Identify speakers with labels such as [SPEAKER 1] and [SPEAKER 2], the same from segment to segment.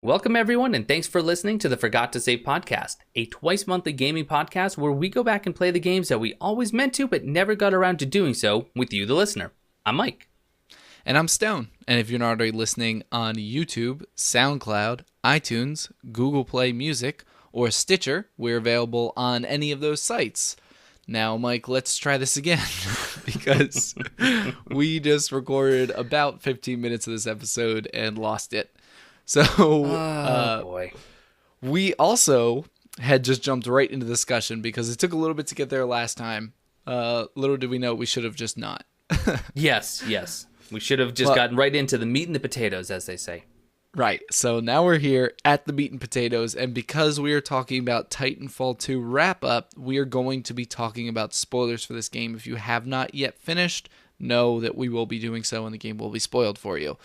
[SPEAKER 1] Welcome, everyone, and thanks for listening to the Forgot to Save podcast, a twice-monthly gaming podcast where we go back and play the games that we always meant to but never got around to doing so with you, the listener. I'm Mike.
[SPEAKER 2] And I'm Stone. And if you're not already listening on YouTube, SoundCloud, iTunes, Google Play Music, or Stitcher, we're available on any of those sites. Now, Mike, let's try this again because we just recorded about 15 minutes of this episode and lost it. So,
[SPEAKER 1] Boy.
[SPEAKER 2] We also had just jumped right into discussion because it took a little bit to get there last time. Little did we know we should have just not.
[SPEAKER 1] Yes. We should have just gotten right into the meat and the potatoes, as they say.
[SPEAKER 2] Right. So now we're here at the meat and potatoes, and because we are talking about Titanfall 2 wrap-up, we are going to be talking about spoilers for this game. If you have not yet finished, know that we will be doing so, and the game will be spoiled for you.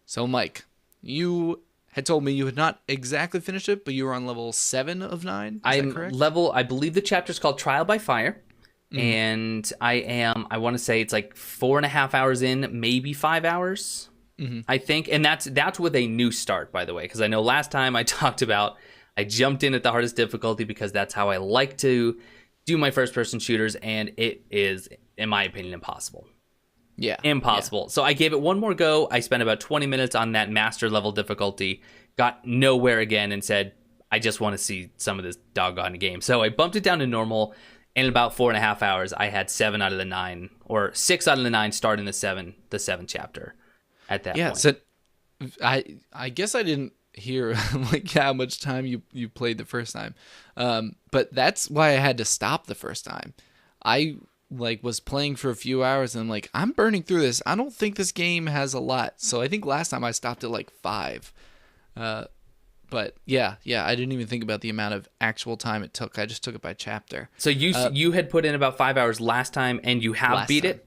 [SPEAKER 2] So, Mike, you had told me you had not exactly finished it, but you were on level 7 of 9. Is that correct?
[SPEAKER 1] I believe the chapter's called Trial by Fire. And I want to say it's like 4.5 hours in, maybe 5 hours, I think. And that's with a new start, by the way, because I know last time I talked about I jumped in at the hardest difficulty because that's how I like to do my first-person shooters, and it is, in my opinion, impossible.
[SPEAKER 2] Yeah.
[SPEAKER 1] Impossible. Yeah. So I gave it one more go. I spent about 20 minutes on that master level difficulty, got nowhere again, and said, I just want to see some of this doggone game. So I bumped it down to normal. In about 4.5 hours, I had 7 out of the 9, or 6 out of the 9 start in the seventh chapter at that point.
[SPEAKER 2] Yeah, so I guess I didn't hear like how much time you played the first time. But that's why I had to stop the first time. I was playing for a few hours and I'm burning through this. I don't think this game has a lot. So I think last time I stopped at 5. But yeah, I didn't even think about the amount of actual time it took. I just took it by chapter.
[SPEAKER 1] So you had put in about 5 hours last time, and you have beat it?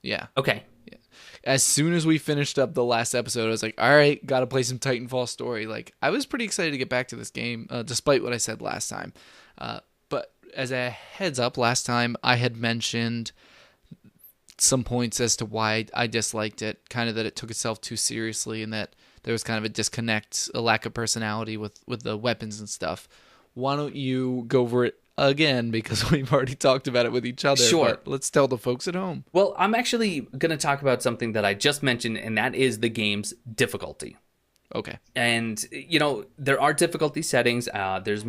[SPEAKER 2] Yeah.
[SPEAKER 1] Okay.
[SPEAKER 2] Yeah. As soon as we finished up the last episode, I was like, all right, got to play some Titanfall story. I was pretty excited to get back to this game, despite what I said last time. But as a heads up, last time I had mentioned some points as to why I disliked it, kind of that it took itself too seriously and that there was kind of a disconnect, a lack of personality with the weapons and stuff. Why don't you go over it again, because we've already talked about it with each other.
[SPEAKER 1] Sure.
[SPEAKER 2] But let's tell the folks at home.
[SPEAKER 1] Well, I'm actually going to talk about something that I just mentioned, and that is the game's difficulty.
[SPEAKER 2] Okay.
[SPEAKER 1] And, there are difficulty settings. There's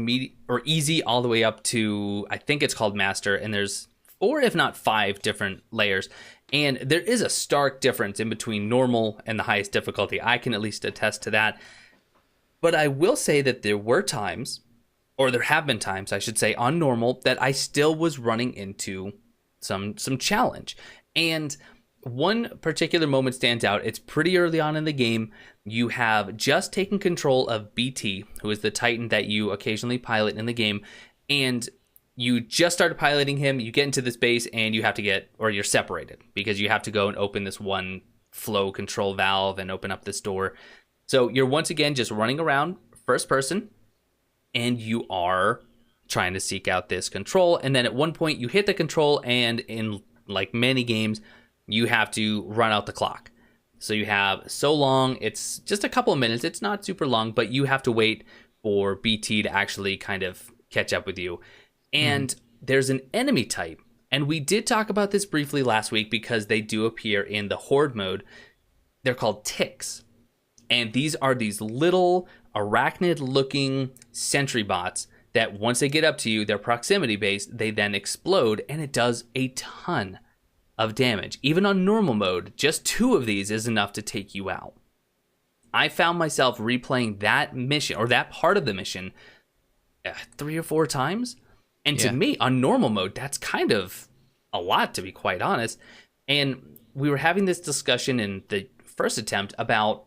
[SPEAKER 1] easy all the way up to, I think it's called master, and there's 4, if not 5 different layers. And there is a stark difference in between normal and the highest difficulty. I can at least attest to that. But I will say that there were times, or there have been times, I should say, on normal, that I still was running into some challenge. And one particular moment stands out. It's pretty early on in the game. You have just taken control of BT, who is the Titan that you occasionally pilot in the game, and you just started piloting him, you get into this base, and you have to you're separated, because you have to go and open this one flow control valve and open up this door. So you're once again just running around first person, and you are trying to seek out this control. And then at one point you hit the control, and in like many games, you have to run out the clock. So you have so long, it's just a couple of minutes, it's not super long, but you have to wait for BT to actually kind of catch up with you. And there's an enemy type, and we did talk about this briefly last week because they do appear in the Horde mode. They're called ticks, and these are these little arachnid-looking sentry bots that once they get up to you, they're proximity-based, they then explode, and it does a ton of damage. Even on normal mode, just 2 of these is enough to take you out. I found myself replaying that mission, or that part of the mission, 3 or 4 times. And to me, on normal mode, that's kind of a lot, to be quite honest. And we were having this discussion in the first attempt about,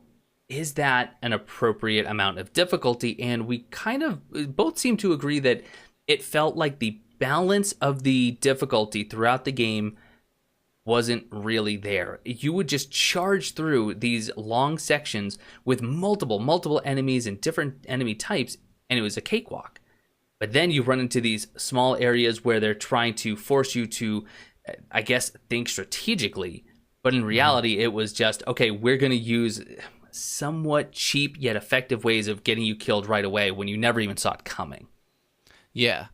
[SPEAKER 1] is that an appropriate amount of difficulty? And we kind of both seem to agree that it felt like the balance of the difficulty throughout the game wasn't really there. You would just charge through these long sections with multiple enemies and different enemy types, and it was a cakewalk. But then you run into these small areas where they're trying to force you to, I guess, think strategically. But in reality, it was just, okay, we're going to use somewhat cheap yet effective ways of getting you killed right away when you never even saw it coming.
[SPEAKER 2] Yeah.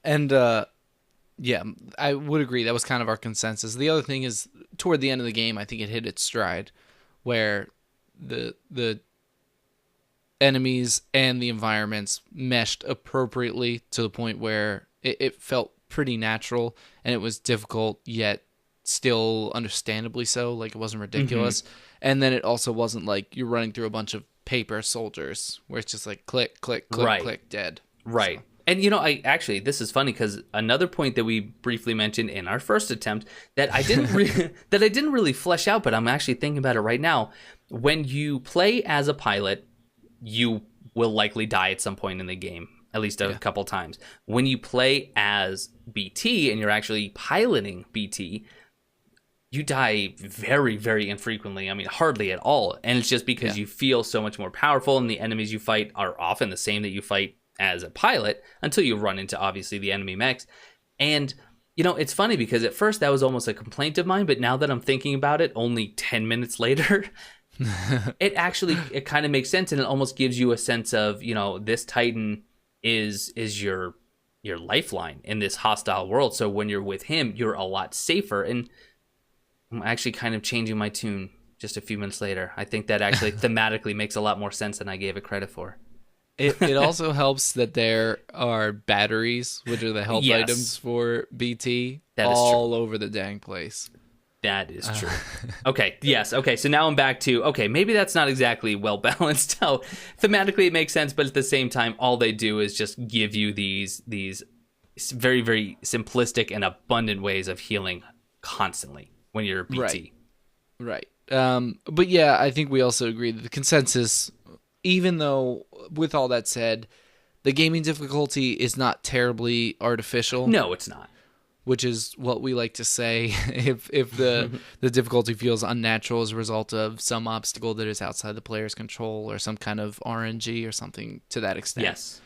[SPEAKER 2] And yeah, I would agree. That was kind of our consensus. The other thing is, toward the end of the game, I think it hit its stride, where the enemies and the environments meshed appropriately to the point where it felt pretty natural, and it was difficult yet still understandably so. Like, it wasn't ridiculous. And then it also wasn't like you're running through a bunch of paper soldiers where it's just like click, click, click, click, dead.
[SPEAKER 1] Right. So. And, this is funny because another point that we briefly mentioned in our first attempt that I didn't really flesh out, but I'm actually thinking about it right now. When you play as a pilot, you will likely die at some point in the game, at least a couple times. When you play as BT and you're actually piloting BT, you die very, very infrequently. I mean, hardly at all. And it's just because you feel so much more powerful, and the enemies you fight are often the same that you fight as a pilot until you run into, obviously, the enemy mechs. And, it's funny because at first that was almost a complaint of mine, but now that I'm thinking about it only 10 minutes later, it kind of makes sense, and it almost gives you a sense of, this Titan is your lifeline in this hostile world. So when you're with him, you're a lot safer. And I'm actually kind of changing my tune just a few minutes later. I think that actually thematically makes a lot more sense than I gave it credit for.
[SPEAKER 2] It also helps that there are batteries, which are the health items for BT, all over the dang place.
[SPEAKER 1] That is true. Okay, yes. Okay, so now I'm back to, maybe that's not exactly well balanced. How thematically it makes sense, but at the same time, all they do is just give you these very, very simplistic and abundant ways of healing constantly when you're BT.
[SPEAKER 2] Right. But yeah, I think we also agree that the consensus, even though, with all that said, the gaming difficulty is not terribly artificial.
[SPEAKER 1] No, it's not.
[SPEAKER 2] Which is what we like to say if the difficulty feels unnatural as a result of some obstacle that is outside the player's control or some kind of RNG or something to that extent.
[SPEAKER 1] Yes.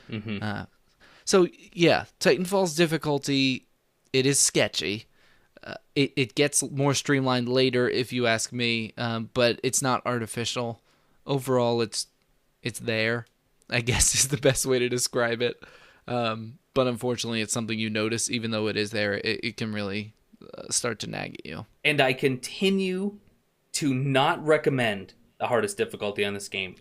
[SPEAKER 2] So, yeah, Titanfall's difficulty, it is sketchy. It gets more streamlined later, if you ask me, but it's not artificial. Overall, it's there, I guess, is the best way to describe it. But unfortunately, it's something you notice, even though it is there, it can really start to nag at you.
[SPEAKER 1] And I continue to not recommend the hardest difficulty on this game.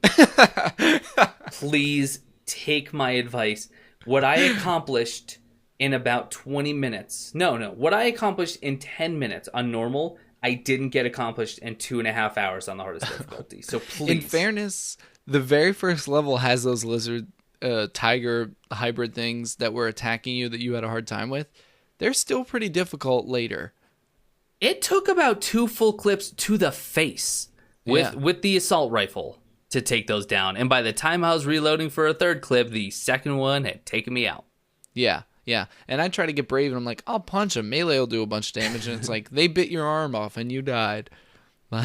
[SPEAKER 1] Please take my advice. What I accomplished in about 20 minutes. What I accomplished in 10 minutes on normal, I didn't get accomplished in 2.5 hours on the hardest difficulty. So please.
[SPEAKER 2] In fairness, the very first level has those lizard tiger hybrid things that were attacking you that you had a hard time with. They're still pretty difficult later.
[SPEAKER 1] It took about 2 full clips to the face with the assault rifle to take those down. And by the time I was reloading for a third clip, the second one had taken me out.
[SPEAKER 2] Yeah. And I try to get brave, and I'm like, I'll punch him. Melee will do a bunch of damage. And it's like, they bit your arm off and you died. So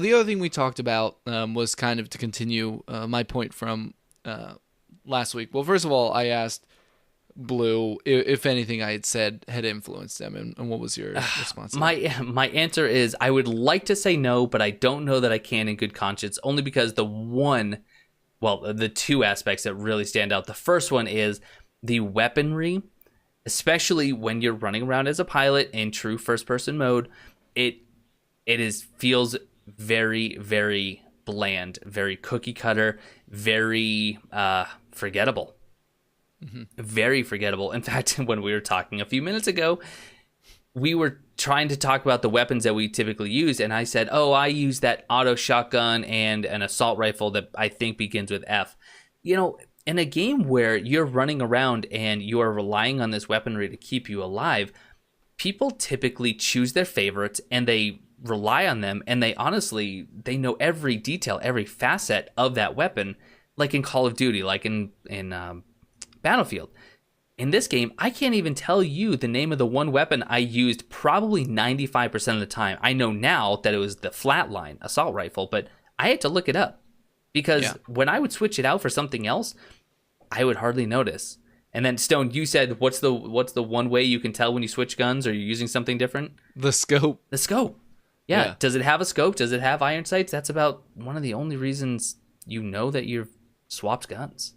[SPEAKER 2] the other thing we talked about was kind of to continue my point from last week. Well, first of all, I asked Blue if anything I had said had influenced them, and what was your response?
[SPEAKER 1] My answer is I would like to say no, but I don't know that I can in good conscience, only because the two aspects that really stand out. The first one is the weaponry, especially when you're running around as a pilot in true first-person mode. It feels very, very bland, very cookie cutter, very forgettable. Very forgettable. In fact, when we were talking a few minutes ago, we were trying to talk about the weapons that we typically use, and I said, I use that auto shotgun and an assault rifle that I think begins with F. In a game where you're running around and you are relying on this weaponry to keep you alive, people typically choose their favorites and they rely on them, and they know every detail, every facet of that weapon, like in Call of Duty, like in Battlefield. In this game, I can't even tell you the name of the one weapon I used probably 95% of the time. I know now that it was the flatline assault rifle, but I had to look it up because when I would switch it out for something else, I would hardly notice. And then Stone, you said, what's the one way you can tell when you switch guns or you're using something different?
[SPEAKER 2] The scope.
[SPEAKER 1] The scope. Yeah. Does it have a scope? Does it have iron sights? That's about one of the only reasons you know that you've swapped guns.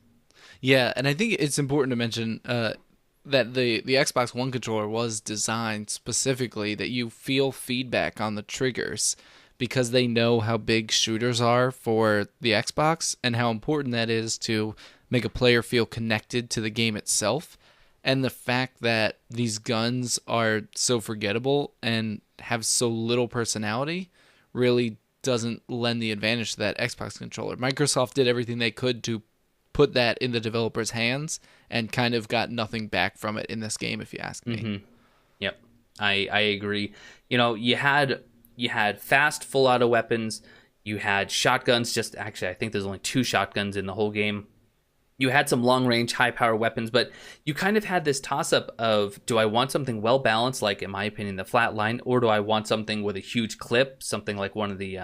[SPEAKER 2] Yeah, and I think it's important to mention that the Xbox One controller was designed specifically that you feel feedback on the triggers because they know how big shooters are for the Xbox and how important that is to make a player feel connected to the game itself. And the fact that these guns are so forgettable and have so little personality really doesn't lend the advantage to that Xbox controller. Microsoft did everything they could to put that in the developers' hands and kind of got nothing back from it in this game, if you ask me.
[SPEAKER 1] Mm-hmm. Yep, I agree. You had fast, full auto weapons. You had shotguns. Actually, I think there's only 2 shotguns in the whole game. You had some long-range, high-power weapons, but you kind of had this toss-up of, do I want something well-balanced, like, in my opinion, the flatline, or do I want something with a huge clip, something like one of the,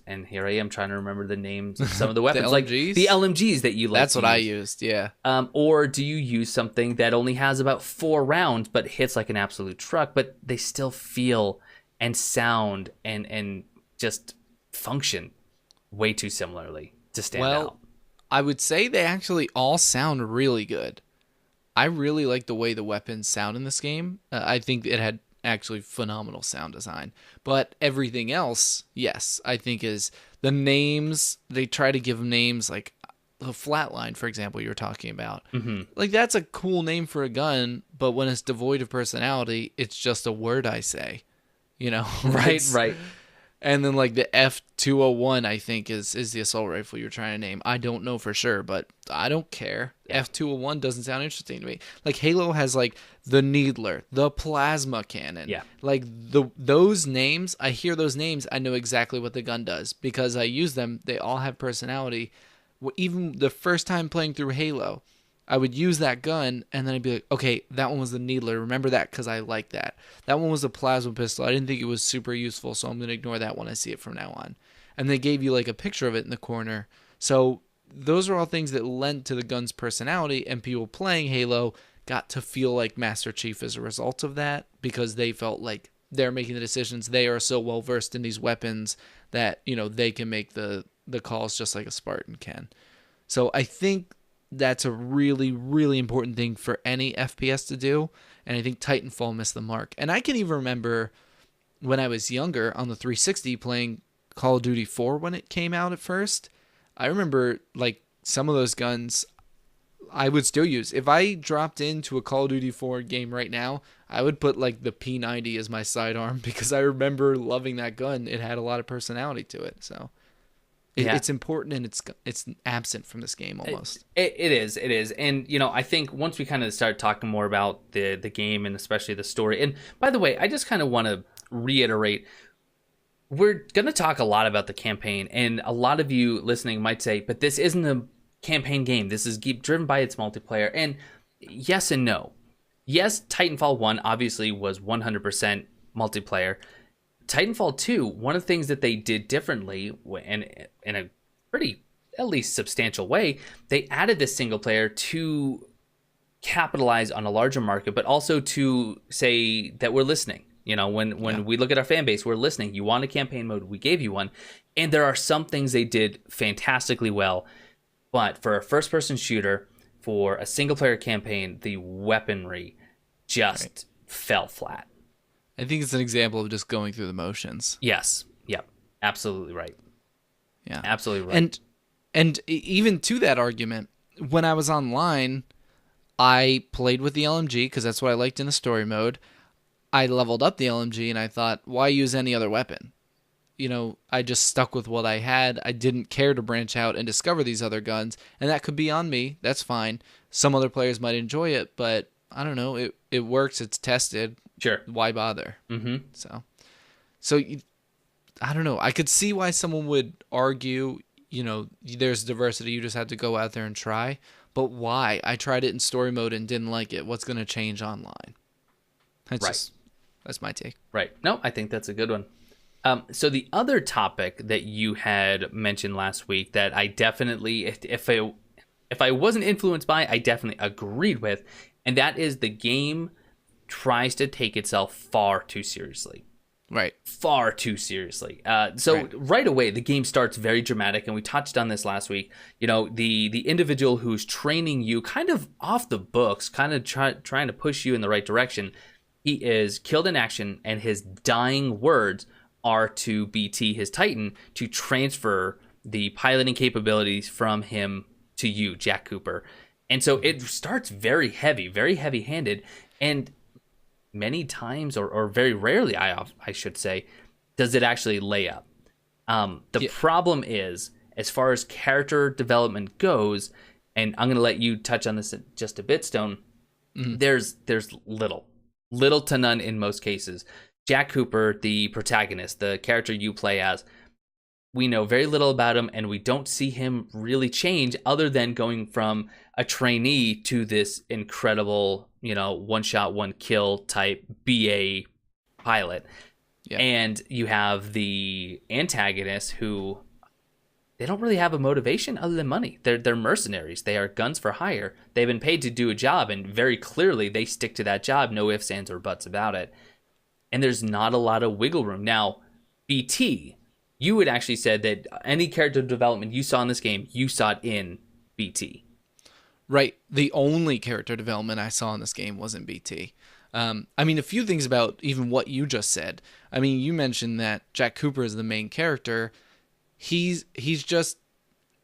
[SPEAKER 1] and here I am trying to remember the names of some of the weapons, like the LMGs that you like.
[SPEAKER 2] That's what I used, yeah.
[SPEAKER 1] Or do you use something that only has about 4 rounds, but hits like an absolute truck, but they still feel and sound and just function way too similarly to stand out?
[SPEAKER 2] I would say they actually all sound really good. I really like the way the weapons sound in this game. I think it had actually phenomenal sound design. But everything else, yes, I think is the names. They try to give names like the Flatline, for example, you were talking about.
[SPEAKER 1] Mm-hmm.
[SPEAKER 2] Like, that's a cool name for a gun, but when it's devoid of personality, it's just a word I say.
[SPEAKER 1] Right.
[SPEAKER 2] And then like the F201, I think is the assault rifle you're trying to name. I don't know for sure, but I don't care. Yeah. F201 doesn't sound interesting to me. Like Halo has like the Needler, the plasma cannon.
[SPEAKER 1] Yeah.
[SPEAKER 2] Like those names, I hear those names, I know exactly what the gun does because I use them. They all have personality. Even the first time playing through Halo, I would use that gun, and then I'd be like, okay, that one was the Needler. Remember that because I like that. That one was a plasma pistol. I didn't think it was super useful, so I'm going to ignore that when I see it from now on. And they gave you like a picture of it in the corner. So those are all things that lent to the gun's personality, and people playing Halo got to feel like Master Chief as a result of that because they felt like they're making the decisions. They are so well-versed in these weapons that, they can make the calls just like a Spartan can. So I think that's a really, really important thing for any FPS to do. And I think Titanfall missed the mark. And I can even remember when I was younger on the 360 playing Call of Duty 4 when it came out at first. I remember like some of those guns I would still use. If I dropped into a Call of Duty 4 game right now, I would put like the P90 as my sidearm because I remember loving that gun. It had a lot of personality to it. So it's important, and it's absent from this game almost.
[SPEAKER 1] It is. And, I think once we kind of start talking more about the game and especially the story. And by the way, I just kind of want to reiterate, we're going to talk a lot about the campaign. And a lot of you listening might say, but this isn't a campaign game. This is driven by its multiplayer. And yes and no. Yes, Titanfall 1 obviously was 100% multiplayer. Titanfall 2, one of the things that they did differently, and in a pretty, at least substantial way, they added this single player to capitalize on a larger market, but also to say that we're listening. When we look at our fan base, we're listening. You want a campaign mode, we gave you one. And there are some things they did fantastically well. But for a first-person shooter, for a single-player campaign, the weaponry just fell flat.
[SPEAKER 2] I think it's an example of just going through the motions.
[SPEAKER 1] Yes. Yep. Absolutely right.
[SPEAKER 2] Yeah.
[SPEAKER 1] Absolutely right.
[SPEAKER 2] And even to that argument, when I was online, I played with the LMG because that's what I liked in the story mode. I leveled up the LMG and I thought, why use any other weapon? I just stuck with what I had. I didn't care to branch out and discover these other guns, and that could be on me. That's fine. Some other players might enjoy it, but I don't know. It works. It's tested.
[SPEAKER 1] Sure.
[SPEAKER 2] Why bother?
[SPEAKER 1] Mm-hmm.
[SPEAKER 2] So I don't know. I could see why someone would argue, there's diversity. You just have to go out there and try. But why? I tried it in story mode and didn't like it. What's going to change online? That's my take.
[SPEAKER 1] Right. No, I think that's a good one. So the other topic that you had mentioned last week that I definitely, if I wasn't influenced by, I definitely agreed with, and that is the game tries to take itself far too seriously.
[SPEAKER 2] Right.
[SPEAKER 1] far too seriously. So right away, the game starts very dramatic, and we touched on this last week. You know, the individual who's training you kind of off the books, kind of trying to push you in the right direction, he is killed in action, and his dying words are to BT, his Titan, to transfer the piloting capabilities from him to you, Jack Cooper. And so it starts very heavy-handed, and many times, or very rarely, I should say, does it actually lay up. The problem is, as far as character development goes, and I'm going to let you touch on this in just a bit, Stone, there's little to none in most cases. Jack Cooper, the protagonist, the character you play as, we know very little about him, and we don't see him really change other than going from a trainee to this incredible, you know, one shot, one kill type BA pilot. Yeah. And you have the antagonist who, they don't really have a motivation other than money. They're mercenaries. They are guns for hire. They've been paid to do a job, and very clearly they stick to that job. No ifs, ands, or buts about it. And there's not a lot of wiggle room. Now, BT, you had actually said that any character development you saw in this game, you saw it in BT.
[SPEAKER 2] Right. The only character development I saw in this game was in BT. I mean, a few things about even what you just said. I mean, you mentioned that Jack Cooper is the main character. He's just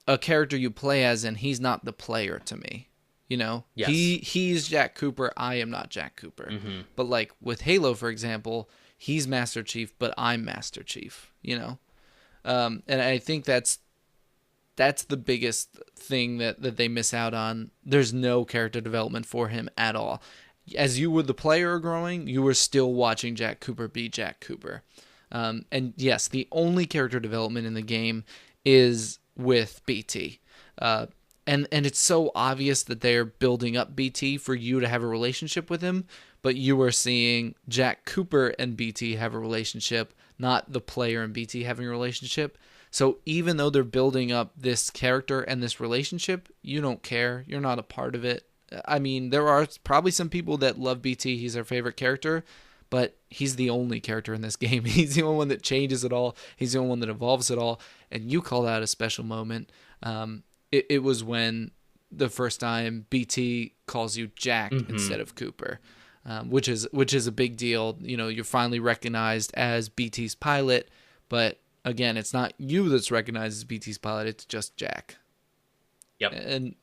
[SPEAKER 2] a character you play as, and he's not the player to me. You know, yes. He's Jack Cooper. I am not Jack Cooper. Mm-hmm. But like with Halo, for example, he's Master Chief, but I'm Master Chief. You know, and I think that's the biggest thing that they miss out on. There's no character development for him at all. As you were the player growing, you were still watching Jack Cooper be Jack Cooper. And yes, the only character development in the game is with BT. And it's so obvious that they're building up BT for you to have a relationship with him, but you are seeing Jack Cooper and BT have a relationship, not the player and BT having a relationship. So even though they're building up this character and this relationship, you don't care. You're not a part of it. I mean, there are probably some people that love BT. He's their favorite character, but he's the only character in this game. He's the only one that changes it all. He's the only one that evolves it all. And you call that a special moment. It was when the first time BT calls you Jack instead of Cooper, which is a big deal. You know, you're finally recognized as BT's pilot, but again, it's not you that's recognized as BT's pilot. It's just Jack.
[SPEAKER 1] Yep.
[SPEAKER 2] And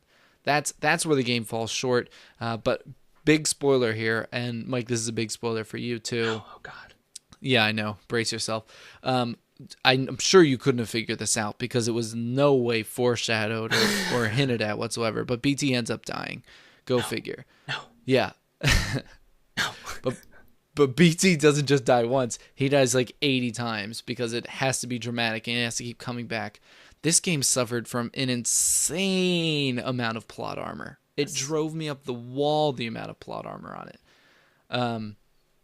[SPEAKER 2] that's where the game falls short. But big spoiler here, and Mike, this is a big spoiler for you too.
[SPEAKER 1] Oh God.
[SPEAKER 2] Yeah, I know. Brace yourself. I'm sure you couldn't have figured this out because it was no way foreshadowed or hinted at whatsoever. But BT ends up dying. Go figure.
[SPEAKER 1] No.
[SPEAKER 2] Yeah.
[SPEAKER 1] No.
[SPEAKER 2] But BT doesn't just die once. He dies like 80 times because it has to be dramatic and it has to keep coming back. This game suffered from an insane amount of plot armor. It drove me up the wall, the amount of plot armor on it.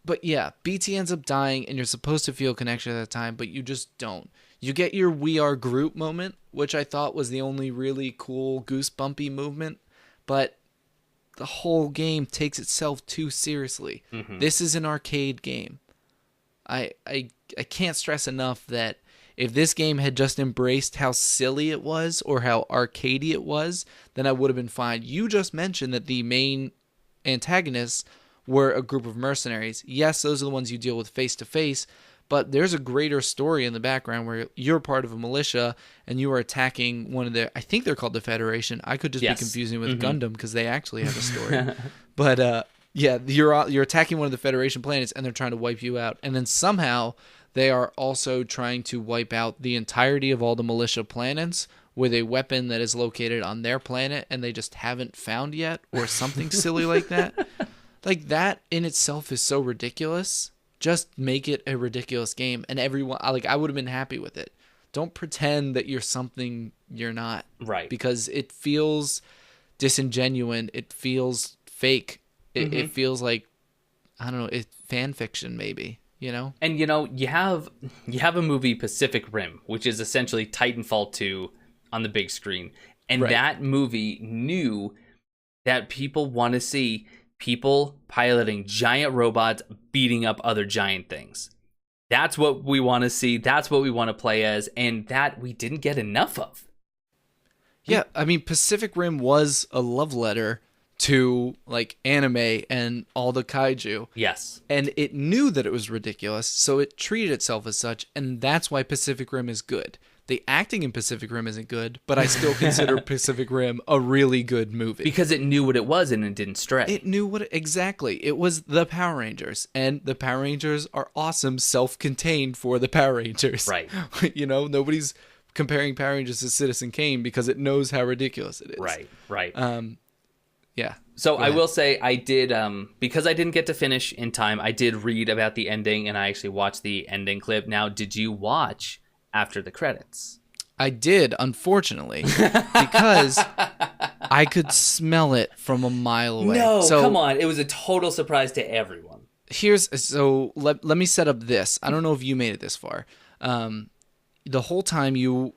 [SPEAKER 2] But yeah, BT ends up dying, and you're supposed to feel connection at that time, but you just don't. You get your "We Are Groot" moment, which I thought was the only really cool goosebumpy movement, but the whole game takes itself too seriously. Mm-hmm. This is an arcade game. I can't stress enough that if this game had just embraced how silly it was or how arcadey it was, then I would have been fine. You just mentioned that the main antagonists were a group of mercenaries. Yes, those are the ones you deal with face to face, but there's a greater story in the background where you're part of a militia and you are attacking one of their, I think they're called the Federation. I could just be confusing with Gundam because they actually have a story. But yeah, you're attacking one of the Federation planets and they're trying to wipe you out. And then somehow they are also trying to wipe out the entirety of all the militia planets with a weapon that is located on their planet and they just haven't found yet, or something silly like that. Like, that in itself is so ridiculous. Just make it a ridiculous game, and everyone, like, I would have been happy with it. Don't pretend that you're something you're not.
[SPEAKER 1] Right.
[SPEAKER 2] Because it feels disingenuous. It feels fake. It feels like, I don't know, it's fan fiction maybe, you know?
[SPEAKER 1] And, you know, you have a movie, Pacific Rim, which is essentially Titanfall 2 on the big screen. And that movie knew that people want to see people piloting giant robots beating up other giant things. That's what we want to see. That's what we want to play as, and that we didn't get enough of.
[SPEAKER 2] Yeah, I mean, Pacific Rim was a love letter to like anime and all the kaiju.
[SPEAKER 1] Yes.
[SPEAKER 2] And it knew that it was ridiculous, so it treated itself as such, and that's why Pacific Rim is good. The acting in Pacific Rim isn't good, but I still consider Pacific Rim a really good movie.
[SPEAKER 1] Because it knew what it was and it didn't stray.
[SPEAKER 2] It knew exactly. It was the Power Rangers, and the Power Rangers are awesome, self-contained for the Power Rangers.
[SPEAKER 1] Right.
[SPEAKER 2] You know, nobody's comparing Power Rangers to Citizen Kane because it knows how ridiculous it is.
[SPEAKER 1] Right.
[SPEAKER 2] Yeah.
[SPEAKER 1] So I will say I did, because I didn't get to finish in time, I did read about the ending, and I actually watched the ending clip. Now, did you watch after the credits?
[SPEAKER 2] I did, unfortunately, because I could smell it from a mile away.
[SPEAKER 1] No, come on. It was a total surprise to everyone.
[SPEAKER 2] Let me set up this. I don't know if you made it this far. The whole time you're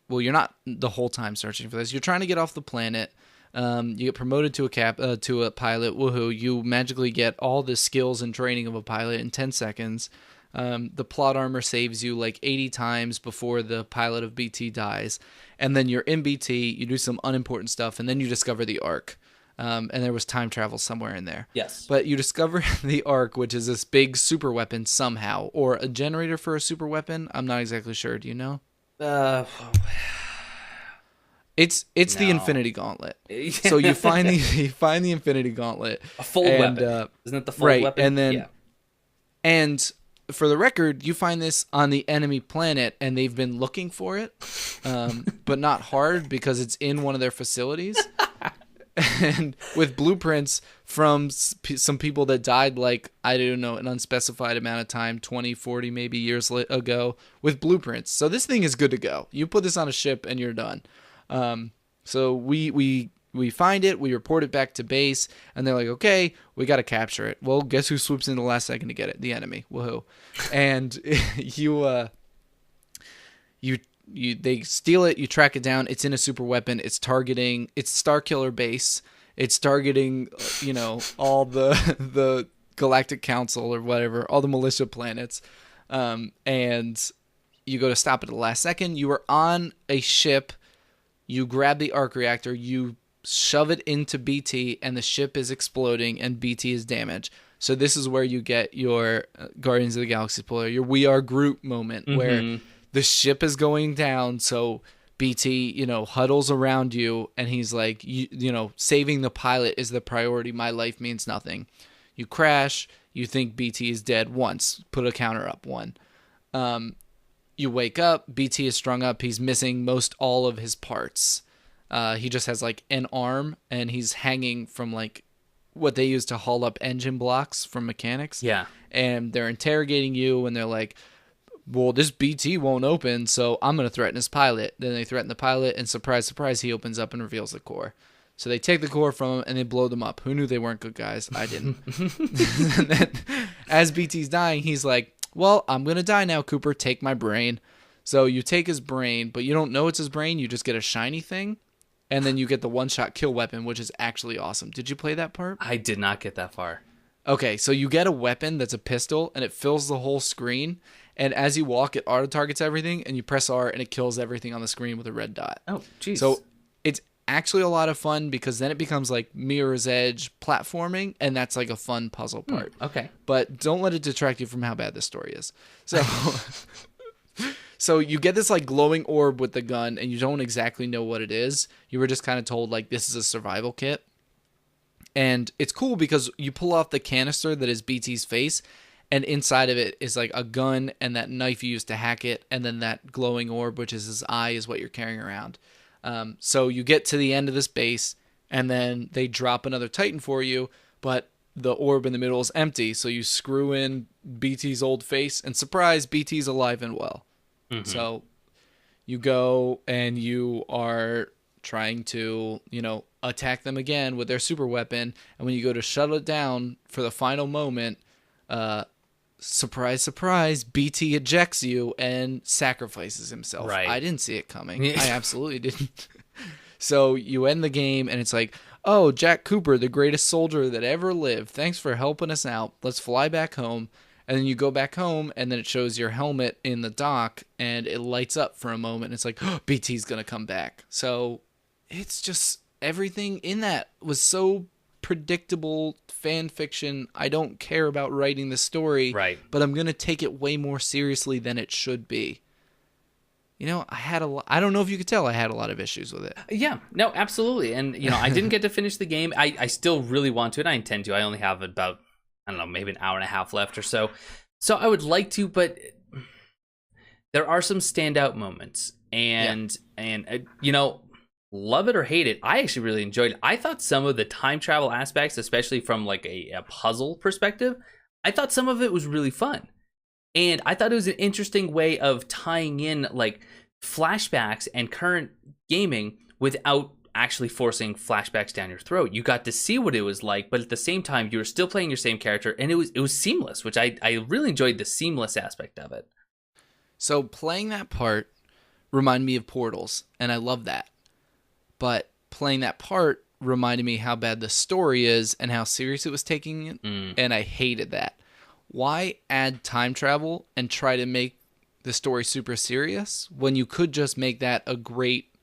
[SPEAKER 2] not the whole time searching for this. You're trying to get off the planet. You get promoted to a pilot. Woohoo! You magically get all the skills and training of a pilot in 10 seconds. The plot armor saves you like 80 times before the pilot of BT dies, and then you're in BT. You do some unimportant stuff, and then you discover the Ark. And there was time travel somewhere in there.
[SPEAKER 1] Yes. But
[SPEAKER 2] But you discover the Ark, which is this big super weapon somehow, or a generator for a super weapon. I'm not exactly sure. Do you know? It's the
[SPEAKER 1] No.
[SPEAKER 2] Infinity Gauntlet. So you find the Infinity Gauntlet,
[SPEAKER 1] a full weapon. Isn't it the full
[SPEAKER 2] right,
[SPEAKER 1] weapon?
[SPEAKER 2] and then and for the record, you find this on the enemy planet, and they've been looking for it, but not hard because it's in one of their facilities. And with blueprints from some people that died, like, I don't know, an unspecified amount of time, 20, 40 maybe years ago, with blueprints. So this thing is good to go. You put this on a ship and you're done. So we find it, we report it back to base, and they're like, okay, we got to capture it. Well, guess who swoops in the last second to get it? The enemy. Woohoo. And they steal it, you track it down, it's in a super weapon, it's Starkiller base, it's targeting, all the Galactic Council or whatever, all the militia planets, and you go to stop it at the last second. You are on a ship, you grab the arc reactor, you shove it into BT, and the ship is exploding and BT is damaged. So this is where you get your Guardians of the Galaxy spoiler, your We Are Groot moment, where the ship is going down, so BT, huddles around you, and he's like, saving the pilot is the priority. My life means nothing. You crash. You think BT is dead once. Put a counter up one. You wake up. BT is strung up. He's missing most all of his parts. He just has like an arm, and he's hanging from like what they use to haul up engine blocks from mechanics.
[SPEAKER 1] Yeah.
[SPEAKER 2] And they're interrogating you, and they're like, well, this BT won't open, so I'm going to threaten his pilot. Then they threaten the pilot, and surprise, surprise, he opens up and reveals the core. So they take the core from him, and they blow them up. Who knew they weren't good guys? I didn't. And then, as BT's dying, he's like, well, I'm going to die now, Cooper. Take my brain. So you take his brain, but you don't know it's his brain. You just get a shiny thing, and then you get the one-shot kill weapon, which is actually awesome. Did you play that part?
[SPEAKER 1] I did not get that far.
[SPEAKER 2] Okay, so you get a weapon that's a pistol, and it fills the whole screen. And as you walk, it auto-targets everything, and you press R, and it kills everything on the screen with a red dot.
[SPEAKER 1] Oh, jeez.
[SPEAKER 2] So it's actually a lot of fun, because then it becomes like Mirror's Edge platforming, and that's like a fun puzzle part.
[SPEAKER 1] Okay.
[SPEAKER 2] But don't let it detract you from how bad this story is. So so you get this like glowing orb with the gun, and you don't exactly know what it is. You were just kind of told like this is a survival kit. And it's cool because you pull off the canister that is BT's face, and inside of it is like a gun and that knife you used to hack it, and then that glowing orb, which is his eye, is what you're carrying around. So you get to the end of this base, and then they drop another Titan for you, but the orb in the middle is empty, so you screw in BT's old face, and surprise, BT's alive and well. Mm-hmm. So you go, and you are trying to, attack them again with their super weapon, and when you go to shut it down for the final moment, surprise, surprise, BT ejects you and sacrifices himself.
[SPEAKER 1] Right.
[SPEAKER 2] I didn't see it coming. I absolutely didn't. So you end the game, and it's like, oh, Jack Cooper, the greatest soldier that ever lived. Thanks for helping us out. Let's fly back home. And then you go back home, and then it shows your helmet in the dock, and it lights up for a moment. And it's like, oh, BT's going to come back. So it's just everything in that was so predictable fan fiction. I don't care about writing the story,
[SPEAKER 1] Right.
[SPEAKER 2] but I'm going to take it way more seriously than it should be. You know, I don't know if you could tell I had a lot of issues with it.
[SPEAKER 1] Yeah, no, absolutely. And, you know, I didn't get to finish the game. I still really want to, and I intend to. I only have about, I don't know, maybe an hour and a half left or so. So I would like to, but there are some standout moments. And you know, love it or hate it, I actually really enjoyed it. I thought some of the time travel aspects, especially from like a puzzle perspective, I thought some of it was really fun. And I thought it was an interesting way of tying in like flashbacks and current gaming without actually forcing flashbacks down your throat. You got to see what it was like, but at the same time, you were still playing your same character, and it was seamless, which I really enjoyed the seamless aspect of it.
[SPEAKER 2] So playing that part reminded me of Portals, and I love that. But playing that part reminded me how bad the story is and how serious it was taking it, and I hated that. Why add time travel and try to make the story super serious when you could just make that a great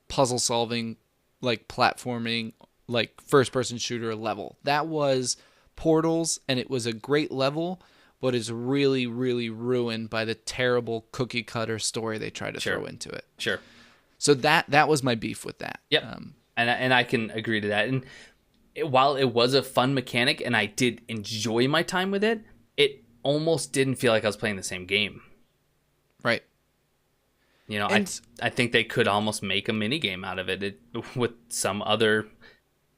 [SPEAKER 2] puzzle solving, like platforming, like first person shooter level? That was Portals, and it was a great level, but is really, really ruined by the terrible cookie cutter story they tried to throw into it.
[SPEAKER 1] Sure.
[SPEAKER 2] So that was my beef with that.
[SPEAKER 1] Yep. And I can agree to that. And while it was a fun mechanic and I did enjoy my time with it, it almost didn't feel like I was playing the same game.
[SPEAKER 2] Right.
[SPEAKER 1] You know, I think they could almost make a mini game out of it with some other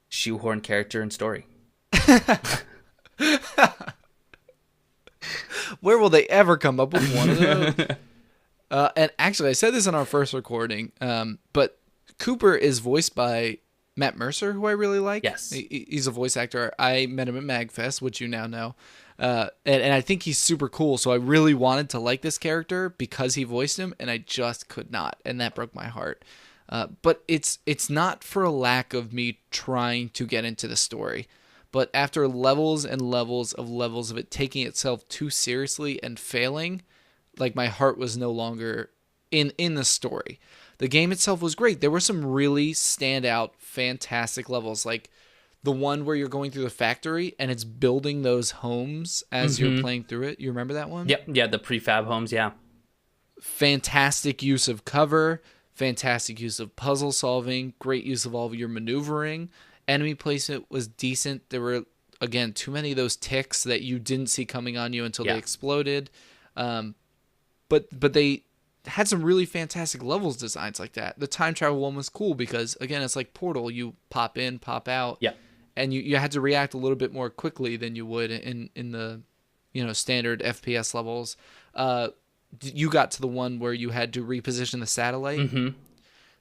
[SPEAKER 1] shoehorn character and story.
[SPEAKER 2] Where will they ever come up with one of those? And actually, I said this in our first recording, but Cooper is voiced by Matt Mercer, who I really like.
[SPEAKER 1] Yes.
[SPEAKER 2] He's a voice actor. I met him at MagFest, which you now know. And I think he's super cool. So I really wanted to like this character because he voiced him, and I just could not. And that broke my heart. But it's not for a lack of me trying to get into the story. But after levels and levels of it taking itself too seriously and failing, like my heart was no longer in the story. The game itself was great. There were some really standout, fantastic levels, like the one where you're going through the factory and it's building those homes as you're playing through it. You remember that one?
[SPEAKER 1] Yep. Yeah, the prefab homes, yeah.
[SPEAKER 2] Fantastic use of cover, fantastic use of puzzle solving, great use of all of your maneuvering. Enemy placement was decent. There were, again, too many of those ticks that you didn't see coming on you until they exploded. But they had some really fantastic levels designs like that. The time travel one was cool because, again, it's like Portal. You pop in, pop out.
[SPEAKER 1] Yeah.
[SPEAKER 2] And you had to react a little bit more quickly than you would in the standard FPS levels. You got to the one where you had to reposition the satellite.
[SPEAKER 1] Mm-hmm.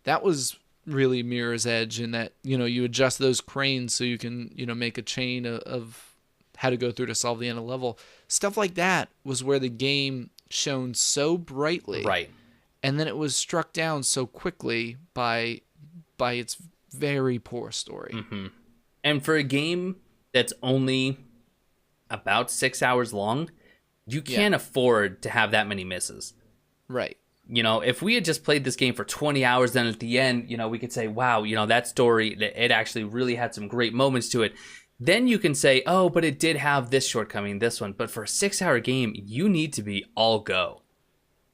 [SPEAKER 2] That was really Mirror's Edge in that, you adjust those cranes so you can, make a chain of how to go through to solve the end of the level. Stuff like that was where the game shone so brightly.
[SPEAKER 1] Right.
[SPEAKER 2] And then it was struck down so quickly by its very poor story.
[SPEAKER 1] Mm-hmm. And for a game that's only about 6 hours long, you can't afford to have that many misses.
[SPEAKER 2] Right.
[SPEAKER 1] If we had just played this game for 20 hours, then at the end, we could say, wow, that story, it actually really had some great moments to it. Then you can say, oh, but it did have this shortcoming, this one. But for a 6-hour game, you need to be all go.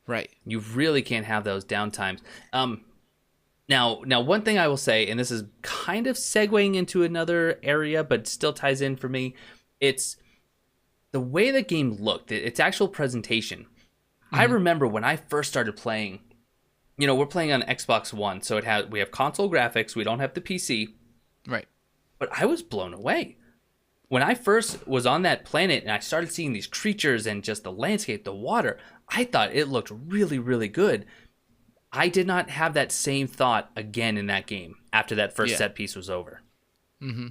[SPEAKER 2] Right.
[SPEAKER 1] You really can't have those downtimes. Now, one thing I will say, and this is kind of segueing into another area, but still ties in for me, it's the way the game looked, its actual presentation. I remember when I first started playing, we're playing on Xbox One, so we have console graphics, we don't have the PC.
[SPEAKER 2] Right.
[SPEAKER 1] But I was blown away. When I first was on that planet and I started seeing these creatures and just the landscape, the water, I thought it looked really, really good. I did not have that same thought again in that game after that first set piece was over.
[SPEAKER 2] Mm-hmm.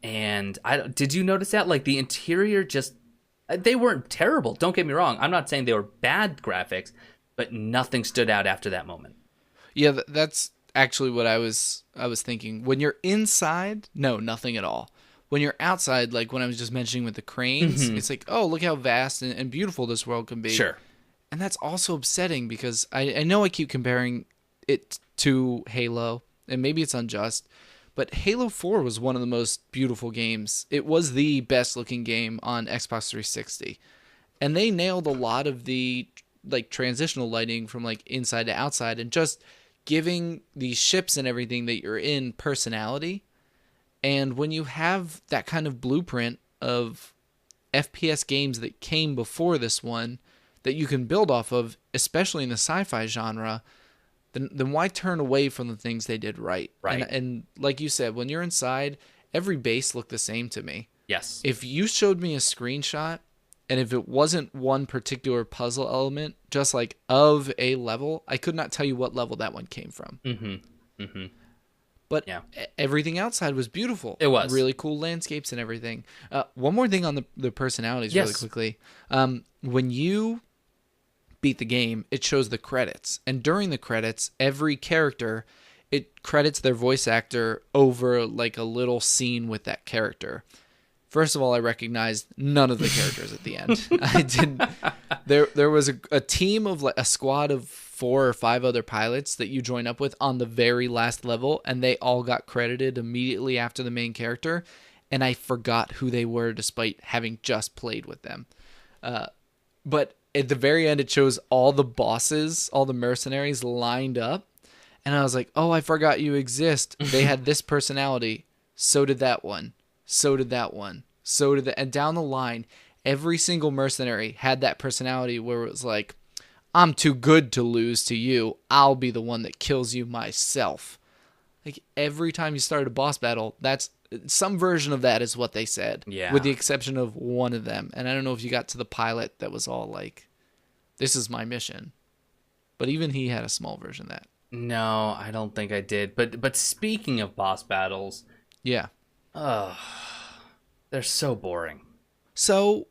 [SPEAKER 1] And did you notice that? Like the interior just... They weren't terrible, don't get me wrong. I'm not saying they were bad graphics, but nothing stood out after that moment.
[SPEAKER 2] Yeah, that's actually what I was thinking. When you're inside, no, nothing at all. when you're outside, like when I was just mentioning with the cranes, it's like, oh, look how vast and beautiful this world can be.
[SPEAKER 1] Sure.
[SPEAKER 2] And that's also upsetting because I know I keep comparing it to Halo, and maybe it's unjust, but Halo 4 was one of the most beautiful games. It was the best looking game on Xbox 360. And they nailed a lot of the like transitional lighting from like inside to outside and just giving these ships and everything that you're in personality. And when you have that kind of blueprint of FPS games that came before this one that you can build off of, especially in the sci-fi genre, then why turn away from the things they did right?
[SPEAKER 1] Right.
[SPEAKER 2] And like you said, when you're inside, every base looked the same to me.
[SPEAKER 1] Yes.
[SPEAKER 2] If you showed me a screenshot, and if it wasn't one particular puzzle element, just like of a level, I could not tell you what level that one came from. But everything outside was beautiful.
[SPEAKER 1] It was.
[SPEAKER 2] Really cool landscapes and everything. One more thing on the personalities really quickly. When you beat the game, it shows the credits. And during the credits, every character, it credits their voice actor over like a little scene with that character. First of all, I recognized none of the characters at the end. I didn't. There was a team of like a squad of 4 or 5 other pilots that you join up with on the very last level, and they all got credited immediately after the main character, and I forgot who they were despite having just played with them. But at the very end, it shows all the bosses, all the mercenaries lined up, and I was like, oh, I forgot you exist. They had this personality. So did that one. So did that one. So did that. And down the line, every single mercenary had that personality where it was like, I'm too good to lose to you. I'll be the one that kills you myself. Like every time you started a boss battle, that's some version of that is what they said.
[SPEAKER 1] Yeah.
[SPEAKER 2] With the exception of one of them. And I don't know if you got to the pilot that was all like, this is my mission. But even he had a small version of that.
[SPEAKER 1] No, I don't think I did. But speaking of boss battles,
[SPEAKER 2] yeah.
[SPEAKER 1] They're so boring.
[SPEAKER 2] So,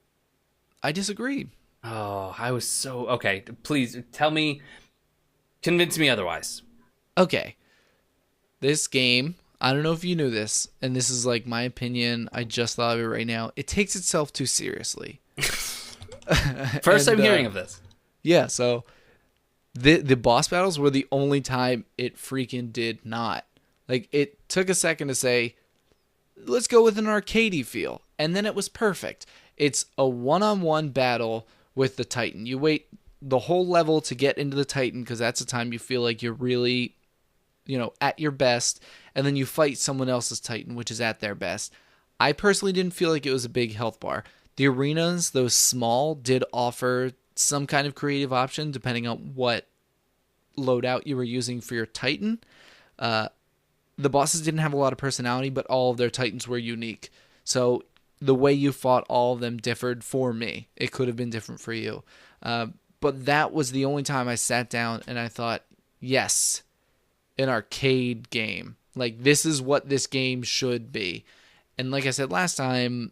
[SPEAKER 2] I disagree.
[SPEAKER 1] Oh, I was so... Okay, please tell me... Convince me otherwise.
[SPEAKER 2] Okay. This game, I don't know if you knew this, and this is like my opinion, I just thought of it right now. It takes itself too seriously.
[SPEAKER 1] First time hearing of this.
[SPEAKER 2] Yeah, so the boss battles were the only time it freaking did not. Like, it took a second to say, let's go with an arcadey feel. And then it was perfect. It's a one-on-one battle with the Titan. You wait the whole level to get into the Titan because that's the time you feel like you're really, at your best. And then you fight someone else's Titan, which is at their best. I personally didn't feel like it was a big health bar. The arenas, those small, did offer some kind of creative option depending on what loadout you were using for your Titan. The bosses didn't have a lot of personality, but all of their Titans were unique. So the way you fought all of them differed for me. It could have been different for you. But that was the only time I sat down and I thought, yes, an arcade game. Like, this is what this game should be. And like I said last time,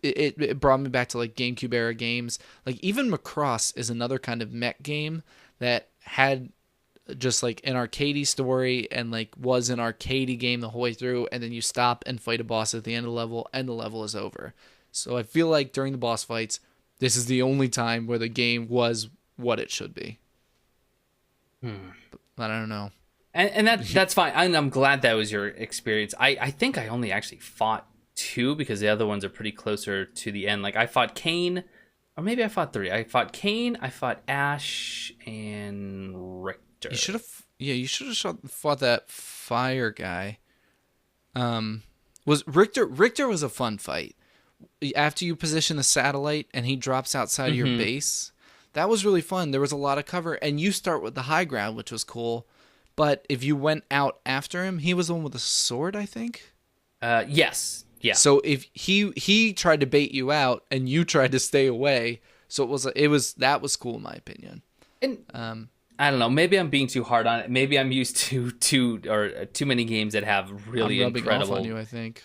[SPEAKER 2] it brought me back to like GameCube era games. Like even Macross is another kind of mech game that had just like an arcadey story and like was an arcadey game the whole way through, and then you stop and fight a boss at the end of the level and the level is over. So I feel like during the boss fights, this is the only time where the game was what it should be. But I don't know.
[SPEAKER 1] And that's fine. I'm glad that was your experience. I think I only actually fought 2 because the other ones are pretty closer to the end. Like I fought Kane, or maybe I fought 3. I fought Kane, I fought Ash, and Richter.
[SPEAKER 2] You should have fought that fire guy. Was Richter was a fun fight. After you position the satellite and he drops outside of your base, that was really fun. There was a lot of cover, and you start with the high ground, which was cool. But if you went out after him, he was the one with a sword, I think.
[SPEAKER 1] Yes. Yeah.
[SPEAKER 2] So if he tried to bait you out and you tried to stay away, so that was cool in my opinion.
[SPEAKER 1] And I don't know. Maybe I'm being too hard on it. Maybe I'm used to too many games that have really incredible.
[SPEAKER 2] I'm rubbing off on you, I think.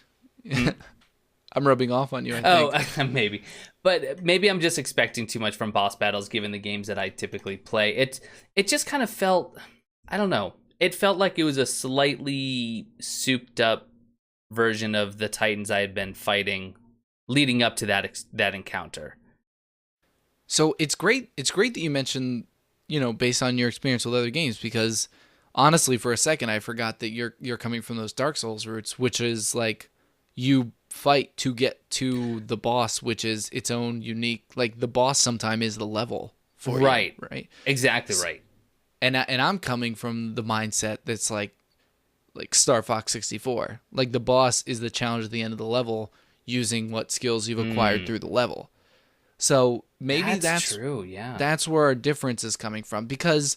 [SPEAKER 2] I'm rubbing off on you, I think.
[SPEAKER 1] Oh, maybe. But maybe I'm just expecting too much from boss battles given the games that I typically play. It just kind of felt, I don't know. It felt like it was a slightly souped up version of the Titans I had been fighting leading up to that encounter.
[SPEAKER 2] So it's great. It's great that you mentioned, based on your experience with other games, because honestly, for a second, I forgot that you're coming from those Dark Souls roots, which is like you fight to get to the boss, which is its own unique. Like the boss sometime is the level for
[SPEAKER 1] right,
[SPEAKER 2] you, right?
[SPEAKER 1] Exactly right.
[SPEAKER 2] And I'm coming from the mindset that's like Star Fox 64. Like the boss is the challenge at the end of the level using what skills you've acquired through the level. So maybe that's
[SPEAKER 1] true, yeah.
[SPEAKER 2] That's where our difference is coming from, because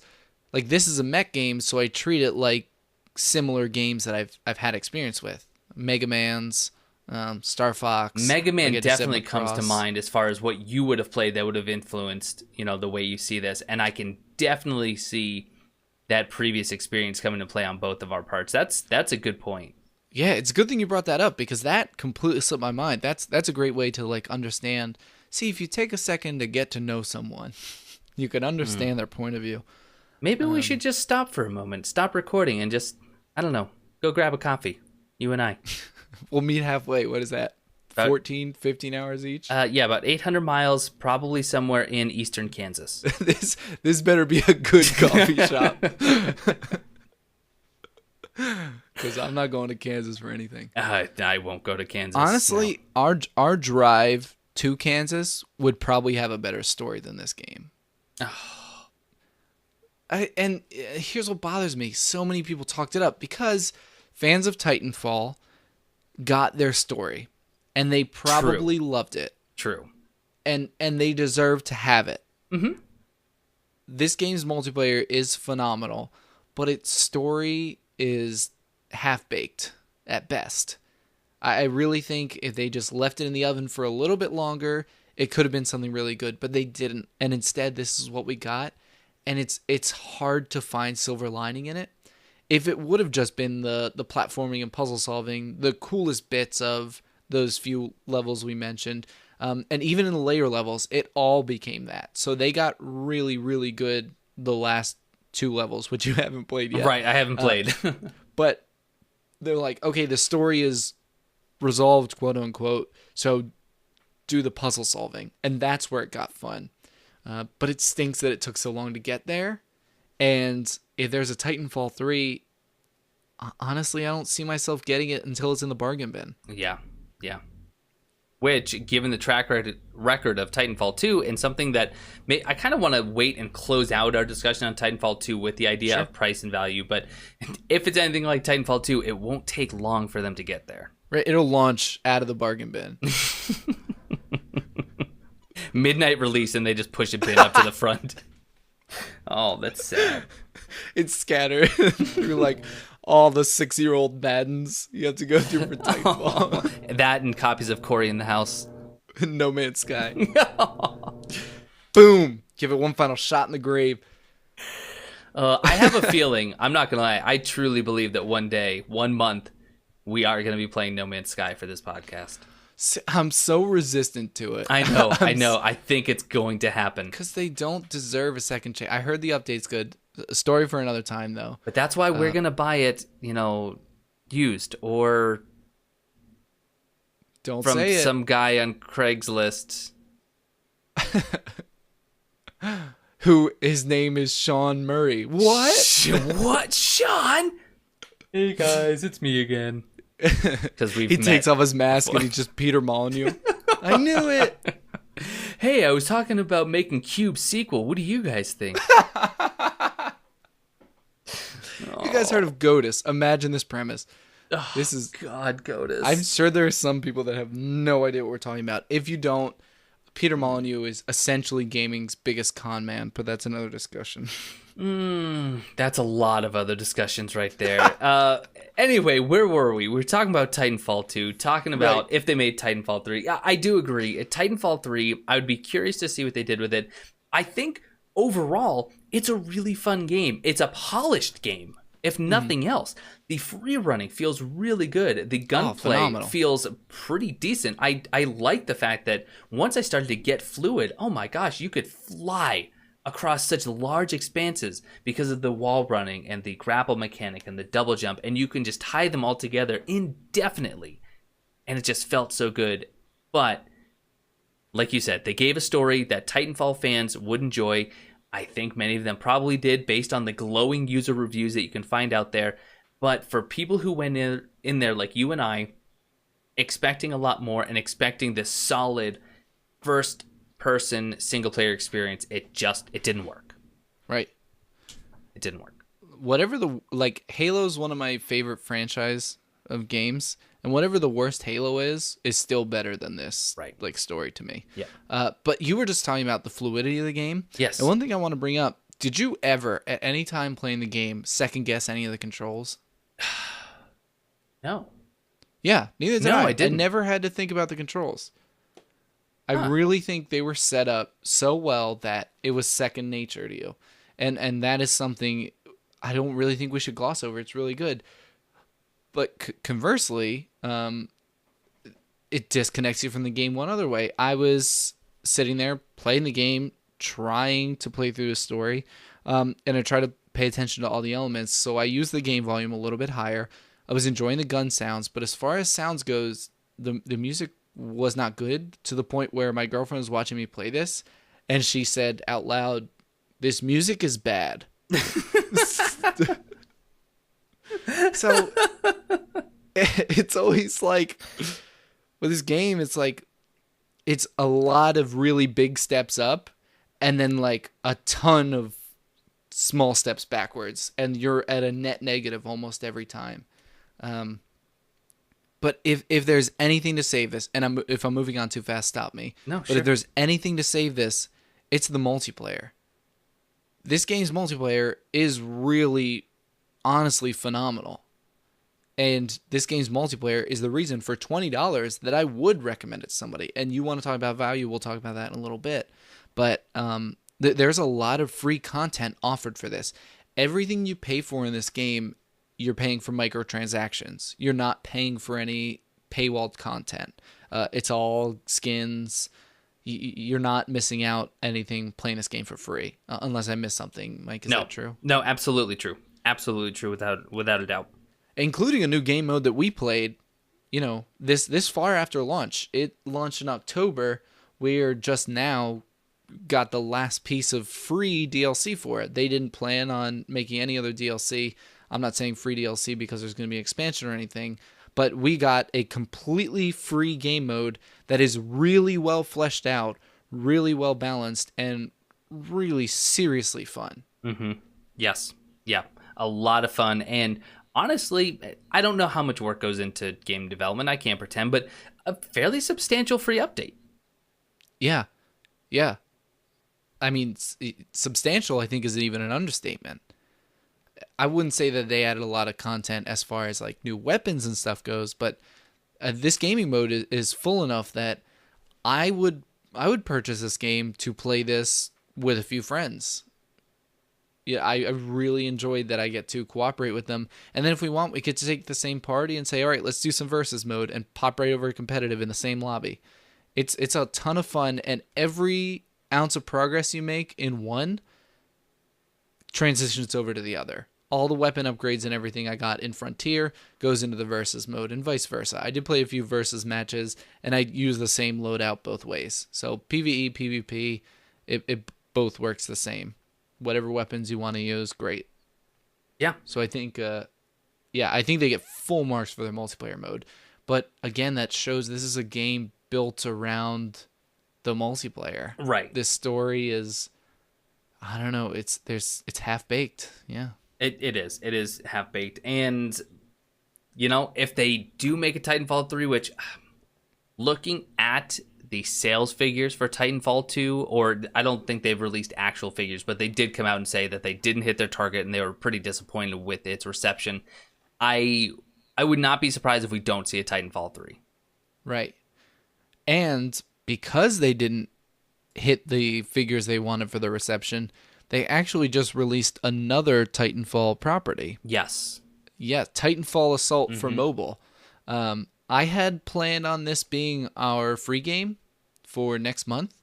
[SPEAKER 2] like this is a mech game, so I treat it like similar games that I've had experience with. Mega Man's, Star Fox.
[SPEAKER 1] Mega Man definitely comes to mind as far as what you would have played that would have influenced, the way you see this. And I can definitely see that previous experience coming to play on both of our parts. That's a good point.
[SPEAKER 2] Yeah, it's a good thing you brought that up, because that completely slipped my mind. That's a great way to like understand. See, if you take a second to get to know someone, you can understand their point of view.
[SPEAKER 1] Maybe we should just stop for a moment, stop recording, and just, I don't know, go grab a coffee, you and I.
[SPEAKER 2] We'll meet halfway. What is that? 14, 15 hours each?
[SPEAKER 1] Yeah, about 800 miles, probably somewhere in eastern Kansas.
[SPEAKER 2] This better be a good coffee shop. Because I'm not going to Kansas for anything.
[SPEAKER 1] I won't go to Kansas.
[SPEAKER 2] Honestly, no. Our drive to Kansas would probably have a better story than this game. And here's what bothers me. So many people talked it up because fans of Titanfall got their story, and they probably loved it.
[SPEAKER 1] True.
[SPEAKER 2] And they deserve to have it.
[SPEAKER 1] Mm-hmm.
[SPEAKER 2] This game's multiplayer is phenomenal, but its story is half-baked at best. I really think if they just left it in the oven for a little bit longer, it could have been something really good, but they didn't. And instead, this is what we got. And it's hard to find silver lining in it. If it would have just been the platforming and puzzle solving, the coolest bits of those few levels we mentioned, and even in the later levels, it all became that. So they got really, really good the last 2 levels, which you haven't played yet.
[SPEAKER 1] Right, I haven't played.
[SPEAKER 2] But they're like, okay, the story is resolved, quote unquote, so do the puzzle solving. And that's where it got fun. But it stinks that it took so long to get there. And if there's a Titanfall 3, honestly, I don't see myself getting it until it's in the bargain bin.
[SPEAKER 1] Yeah. Which, given the track record of Titanfall 2, and something that I kind of want to wait and close out our discussion on Titanfall 2 with the idea of price and value. But if it's anything like Titanfall 2, it won't take long for them to get there.
[SPEAKER 2] Right, it'll launch out of the bargain bin.
[SPEAKER 1] Midnight release, and they just push a bin up to the front. Oh, that's sad.
[SPEAKER 2] It's scattered through like all the 6-year-old Maddens you have to go through for Titanfall.
[SPEAKER 1] That and copies of Cory in the House.
[SPEAKER 2] No Man's Sky. Boom! Give it one final shot in the grave.
[SPEAKER 1] I have a feeling, I'm not going to lie, I truly believe that one day, 1 month, we are going to be playing No Man's Sky for this podcast.
[SPEAKER 2] I'm so resistant to it.
[SPEAKER 1] I know. I think it's going to happen.
[SPEAKER 2] Because they don't deserve a second chance. I heard the update's good. A story for another time, though.
[SPEAKER 1] But that's why we're going to buy it, used or
[SPEAKER 2] don't
[SPEAKER 1] from
[SPEAKER 2] say it.
[SPEAKER 1] Some guy on Craigslist.
[SPEAKER 2] Who, his name is Sean Murray. What?
[SPEAKER 1] What? Sean? Hey, guys, it's me again. Because
[SPEAKER 2] he takes off his mask and he's just Peter Molyneux. I knew it.
[SPEAKER 1] Hey, I was talking about making Cube sequel. What do you guys think?
[SPEAKER 2] You guys heard of Godus? Imagine this premise. This is
[SPEAKER 1] God, Godus.
[SPEAKER 2] I'm sure there are some people that have no idea what we're talking about. If you don't, Peter Molyneux is essentially gaming's biggest con man, but that's another discussion.
[SPEAKER 1] That's a lot of other discussions right there. Anyway, where were we? We were talking about Titanfall 2, talking about if they made Titanfall 3. I do agree. At Titanfall 3, I would be curious to see what they did with it. I think overall, it's a really fun game. It's a polished game, if nothing else. The free running feels really good. The gunplay feels pretty decent. I like the fact that once I started to get fluid, oh my gosh, you could fly across such large expanses because of the wall running and the grapple mechanic and the double jump, and you can just tie them all together indefinitely. And it just felt so good. But like you said, they gave a story that Titanfall fans would enjoy. I think many of them probably did based on the glowing user reviews that you can find out there. But for people who went in there like you and I, expecting a lot more and expecting this solid first person single player experience, it didn't work.
[SPEAKER 2] Right.
[SPEAKER 1] It didn't work.
[SPEAKER 2] Whatever Halo's one of my favorite franchise of games, and whatever the worst Halo is still better than this story to me.
[SPEAKER 1] Yeah.
[SPEAKER 2] But you were just talking about the fluidity of the game.
[SPEAKER 1] Yes.
[SPEAKER 2] And one thing I want to bring up, did you ever at any time playing the game second guess any of the controls?
[SPEAKER 1] No.
[SPEAKER 2] Yeah, neither did
[SPEAKER 1] No,
[SPEAKER 2] I.
[SPEAKER 1] I didn't.
[SPEAKER 2] I never had to think about the controls. I really think they were set up so well that it was second nature to you. And that is something I don't really think we should gloss over. It's really good. But conversely, it disconnects you from the game one other way. I was sitting there playing the game, trying to play through the story, and I try to pay attention to all the elements. So I used the game volume a little bit higher. I was enjoying the gun sounds, but as far as sounds goes, the music was not good, to the point where my girlfriend was watching me play this, and she said out loud, "This music is bad." So it's always like with this game, it's like it's a lot of really big steps up and then like a ton of small steps backwards, and you're at a net negative almost every time. But if there's anything to save this, and if I'm moving on too fast, stop me.
[SPEAKER 1] No,
[SPEAKER 2] but
[SPEAKER 1] sure.
[SPEAKER 2] if there's anything to save this, it's the multiplayer. This game's multiplayer is really, honestly phenomenal. And this game's multiplayer is the reason for $20 that I would recommend it to somebody. And you want to talk about value, we'll talk about that in a little bit. But there's a lot of free content offered for this. Everything you pay for in this game, you're paying for microtransactions. You're not paying for any paywalled content. It's all skins. You're not missing out anything playing this game for free, unless I missed something. Mike, is that true?
[SPEAKER 1] No, absolutely true. Absolutely true, without a doubt.
[SPEAKER 2] Including a new game mode that we played, this far after launch. It launched in October. We're just now got the last piece of free DLC for it. They didn't plan on making any other DLC. I'm not saying free DLC because there's going to be expansion or anything, but we got a completely free game mode that is really well fleshed out, really well balanced, and really seriously fun.
[SPEAKER 1] Mm-hmm. Yes. Yeah. A lot of fun. And honestly, I don't know how much work goes into game development. I can't pretend, but a fairly substantial free update.
[SPEAKER 2] Yeah. Yeah. I mean, substantial, I think, is even an understatement. I wouldn't say that they added a lot of content as far as like new weapons and stuff goes, but this gaming mode is full enough that I would purchase this game to play this with a few friends. Yeah, I really enjoyed that I get to cooperate with them. And then if we want, we could take the same party and say, all right, let's do some versus mode and pop right over to competitive in the same lobby. It's a ton of fun, and every ounce of progress you make in one transitions over to the other. All the weapon upgrades and everything I got in Frontier goes into the versus mode, and vice versa. I did play a few versus matches, and I use the same loadout both ways. So PvE, PvP, it both works the same. Whatever weapons you want to use, great.
[SPEAKER 1] Yeah.
[SPEAKER 2] So I think, I think they get full marks for their multiplayer mode. But again, that shows this is a game built around the multiplayer.
[SPEAKER 1] Right.
[SPEAKER 2] This story is, I don't know, it's half baked. Yeah.
[SPEAKER 1] It is. It is half baked. And, if they do make a Titanfall 3, which looking at the sales figures for Titanfall 2, or I don't think they've released actual figures, but they did come out and say that they didn't hit their target and they were pretty disappointed with its reception. I would not be surprised if we don't see a Titanfall 3.
[SPEAKER 2] Right. And because they didn't hit the figures they wanted for the reception, they actually just released another Titanfall property.
[SPEAKER 1] Yes.
[SPEAKER 2] Yeah, Titanfall Assault for mobile. I had planned on this being our free game for next month.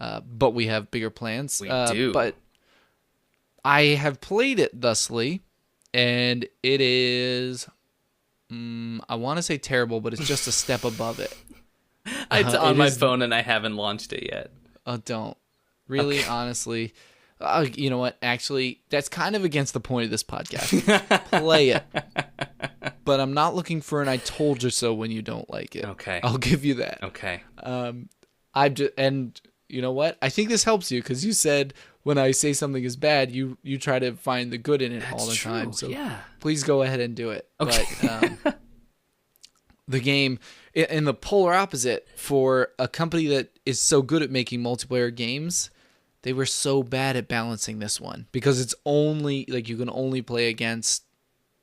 [SPEAKER 2] but we have bigger plans.
[SPEAKER 1] We do.
[SPEAKER 2] But I have played it thusly, and it is, I want to say terrible, but it's just a step above it.
[SPEAKER 1] It's on my phone and I haven't launched it yet.
[SPEAKER 2] Oh, don't. Really, honestly. You know what? Actually, that's kind of against the point of this podcast. Play it. But I'm not looking for an I told you so when you don't like it.
[SPEAKER 1] Okay.
[SPEAKER 2] I'll give you that.
[SPEAKER 1] Okay.
[SPEAKER 2] And you know what? I think this helps you because you said when I say something is bad, you try to find the good in it all the time. So please go ahead and do it. Okay. But the game, in the polar opposite, for a company that is so good at making multiplayer games, they were so bad at balancing this one because it's only like you can only play against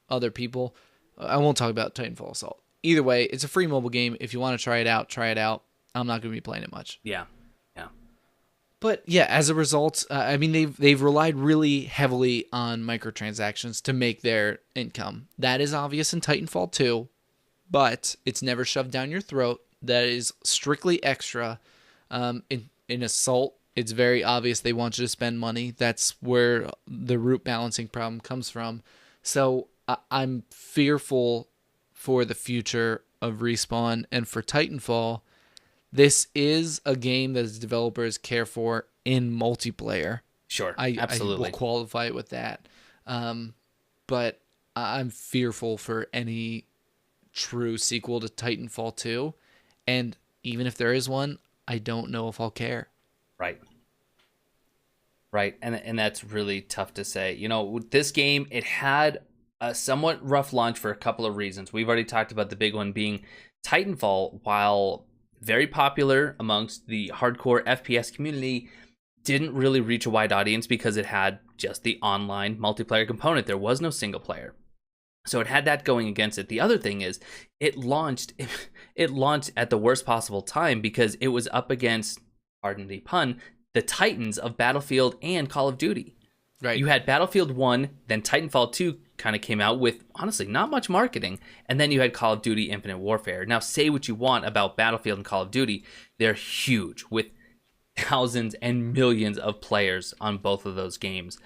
[SPEAKER 2] other people. I won't talk about Titanfall Assault. Either way, it's a free mobile game. If you want to try it out, try it out. I'm not going to be playing it much.
[SPEAKER 1] Yeah.
[SPEAKER 2] But yeah, as a result, I mean they've relied really heavily on microtransactions to make their income. That is obvious in Titanfall 2, but it's never shoved down your throat. That is strictly extra. In Assault, it's very obvious they want you to spend money. That's where the root balancing problem comes from. So I'm fearful for the future of Respawn and for Titanfall. This is a game that its developers care for in multiplayer.
[SPEAKER 1] Sure,
[SPEAKER 2] I
[SPEAKER 1] absolutely.
[SPEAKER 2] will qualify it with that. But I'm fearful for any true sequel to Titanfall 2. And even if there is one, I don't know if I'll care.
[SPEAKER 1] Right. And that's really tough to say. You know, with this game, it had a somewhat rough launch for a couple of reasons. We've already talked about the big one being Titanfall, while very popular amongst the hardcore FPS community, didn't really reach a wide audience because it had just the online multiplayer component. There was no single player. So it had that going against it. The other thing is it launched at the worst possible time because it was up against, pardon the pun, the titans of Battlefield and Call of Duty.
[SPEAKER 2] Right.
[SPEAKER 1] You had Battlefield 1, then Titanfall 2 kind of came out with, honestly, not much marketing. And then you had Call of Duty Infinite Warfare. Now, say what you want about Battlefield and Call of Duty. They're huge with thousands and millions of players on both of those games.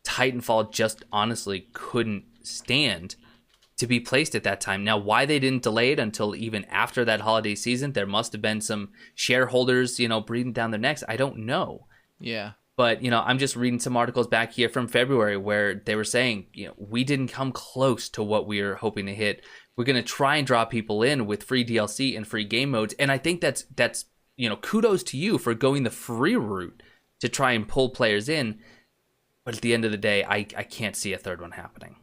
[SPEAKER 1] Titanfall just honestly couldn't stand to be placed at that time. Now, why they didn't delay it until even after that holiday season, there must have been some shareholders, breathing down their necks. I don't know.
[SPEAKER 2] Yeah.
[SPEAKER 1] But, I'm just reading some articles back here from February where they were saying, we didn't come close to what we were hoping to hit. We're going to try and draw people in with free DLC and free game modes. And I think that's kudos to you for going the free route to try and pull players in. But at the end of the day, I can't see a third one happening.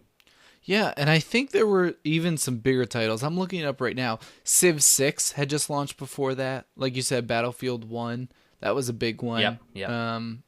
[SPEAKER 2] Yeah, and I think there were even some bigger titles. I'm looking it up right now. Civ 6 had just launched before that. Like you said, Battlefield 1. That was a big one.
[SPEAKER 1] Yep.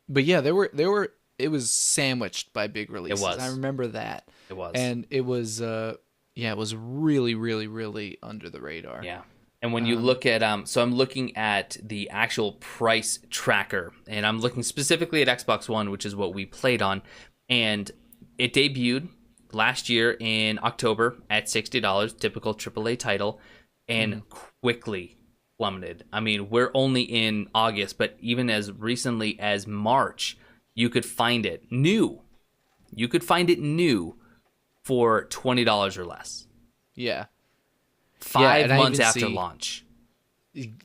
[SPEAKER 2] But yeah, there were. It was sandwiched by big releases.
[SPEAKER 1] It was.
[SPEAKER 2] I remember that.
[SPEAKER 1] It was.
[SPEAKER 2] And it was. It was really, really, really under the radar.
[SPEAKER 1] Yeah. And when you look at, so I'm looking at the actual price tracker, and I'm looking specifically at Xbox One, which is what we played on, and it debuted last year in October at $60, typical AAA title, and quickly plummeted. I mean, we're only in August, but even as recently as March, you could find it new. You could find it new for $20 or less.
[SPEAKER 2] Yeah.
[SPEAKER 1] 5 months after launch.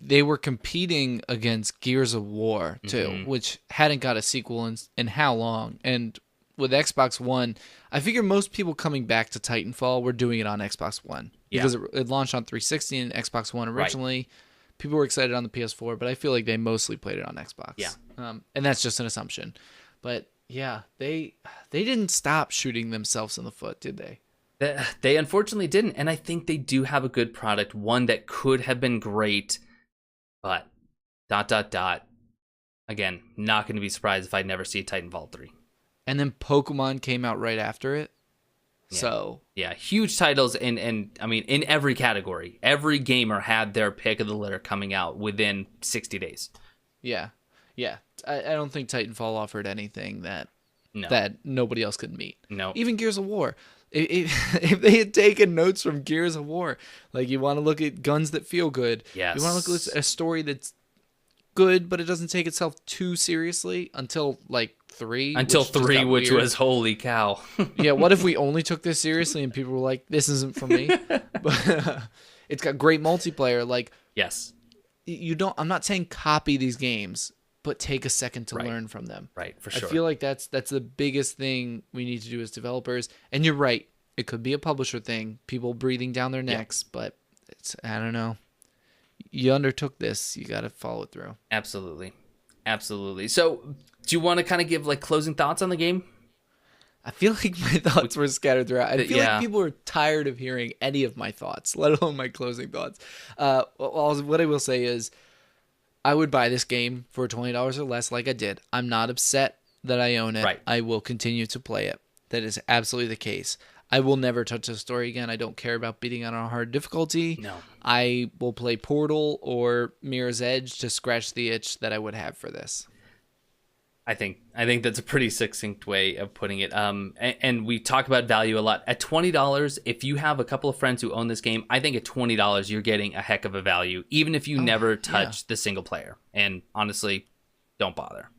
[SPEAKER 2] They were competing against Gears of War, too, which hadn't got a sequel in how long? And with Xbox One, I figure most people coming back to Titanfall were doing it on Xbox One. Because it launched on 360 and Xbox One originally. Right. People were excited on the PS4, but I feel like they mostly played it on Xbox.
[SPEAKER 1] Yeah.
[SPEAKER 2] And that's just an assumption. But yeah, they didn't stop shooting themselves in the foot, did they?
[SPEAKER 1] They unfortunately didn't, and I think they do have a good product, one that could have been great, but ... Again, not going to be surprised if I never see Titanfall 3.
[SPEAKER 2] And then Pokemon came out right after it.
[SPEAKER 1] Yeah.
[SPEAKER 2] So
[SPEAKER 1] yeah, huge titles, and I mean, in every category, every gamer had their pick of the litter coming out within 60 days.
[SPEAKER 2] Yeah. I don't think Titanfall offered anything that nobody else could meet.
[SPEAKER 1] No,
[SPEAKER 2] even Gears of War. If they had taken notes from Gears of War, like you want to look at guns that feel good,
[SPEAKER 1] yes.
[SPEAKER 2] You want to look at a story that's good, but it doesn't take itself too seriously until like 3.
[SPEAKER 1] Until 3, which
[SPEAKER 2] weird.
[SPEAKER 1] was holy cow.
[SPEAKER 2] Yeah, what if we only took this seriously and people were like, this isn't for me? But it's got great multiplayer. Like,
[SPEAKER 1] yes.
[SPEAKER 2] I'm not saying copy these games, but take a second to learn from them.
[SPEAKER 1] Right, for sure.
[SPEAKER 2] I feel like that's the biggest thing we need to do as developers. And you're right. It could be a publisher thing, people breathing down their necks, but I don't know. You undertook this. You got to follow it through.
[SPEAKER 1] Absolutely. So, do you want to kind of give like closing thoughts on the game?
[SPEAKER 2] I feel like my thoughts were scattered throughout. I feel like people are tired of hearing any of my thoughts, let alone my closing thoughts. What I will say is I would buy this game for $20 or less like I did. I'm not upset that I own it.
[SPEAKER 1] Right.
[SPEAKER 2] I will continue to play it. That is absolutely the case. I will never touch the story again. I don't care about beating on a hard difficulty.
[SPEAKER 1] No.
[SPEAKER 2] I will play Portal or Mirror's Edge to scratch the itch that I would have for this.
[SPEAKER 1] I think that's a pretty succinct way of putting it. And we talk about value a lot. At $20, if you have a couple of friends who own this game, I think at $20 you're getting a heck of a value, even if you never touch the single player. And honestly, don't bother.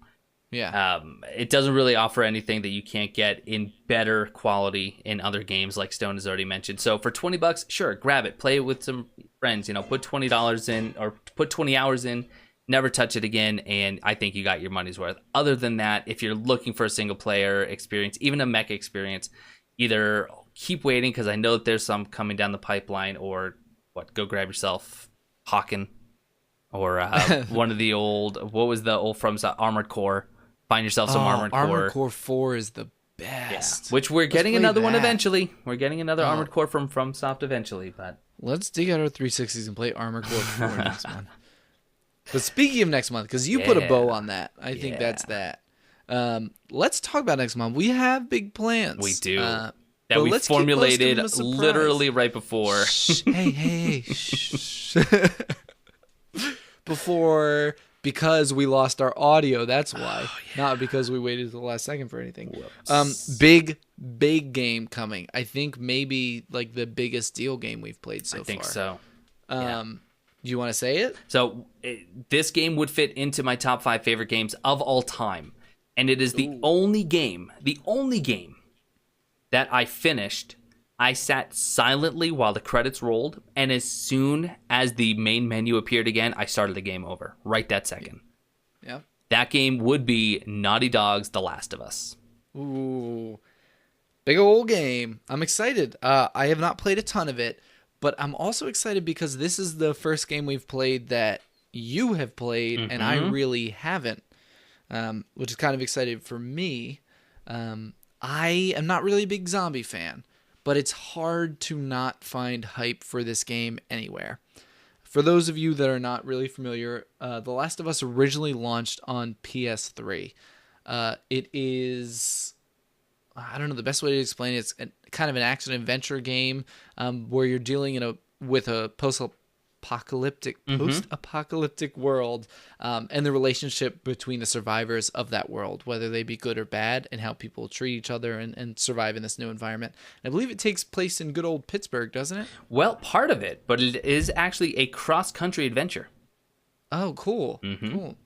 [SPEAKER 2] Yeah.
[SPEAKER 1] It doesn't really offer anything that you can't get in better quality in other games, like Stone has already mentioned. So for $20, sure, grab it, play it with some friends. Put $20 in or put 20 hours in. Never touch it again, and I think you got your money's worth. Other than that, if you're looking for a single-player experience, even a mecha experience, either keep waiting, because I know that there's some coming down the pipeline, or go grab yourself Hawken, or one of the old, what was the old from Armored Core? Find yourself some Armored Core.
[SPEAKER 2] Armored Core 4 is the best.
[SPEAKER 1] Yeah. Which we're getting another one eventually. We're getting another Armored Core from FromSoft eventually, but
[SPEAKER 2] let's dig out our 360s and play Armored Core 4 next month. But speaking of next month, because you put a bow on that, I think that's that. Let's talk about next month. We have big plans.
[SPEAKER 1] We do. That we formulated literally right before.
[SPEAKER 2] Shh. Hey. Shh. Before, because we lost our audio. That's why. Not because we waited to the last second for anything. Big game coming. I think maybe like the biggest deal game we've played so far.
[SPEAKER 1] I think so.
[SPEAKER 2] Do you want to say it?
[SPEAKER 1] So this game would fit into my top 5 favorite games of all time. And it is the only game that I finished. I sat silently while the credits rolled. And as soon as the main menu appeared again, I started the game over. Right that second.
[SPEAKER 2] Yeah.
[SPEAKER 1] That game would be Naughty Dog's The Last of Us.
[SPEAKER 2] Ooh. Big old game. I'm excited. I have not played a ton of it. But I'm also excited because this is the first game we've played that you have played and I really haven't, which is kind of exciting for me. I am not really a big zombie fan, but it's hard to not find hype for this game anywhere. For those of you that are not really familiar, The Last of Us originally launched on PS3. It is... I don't know the best way to explain it. It's kind of an action-adventure game where you're dealing with a post-apocalyptic world and the relationship between the survivors of that world, whether they be good or bad, and how people treat each other and survive in this new environment. And I believe it takes place in good old Pittsburgh, doesn't it?
[SPEAKER 1] Well, part of it, but it is actually a cross-country adventure.
[SPEAKER 2] Oh, cool. Cool.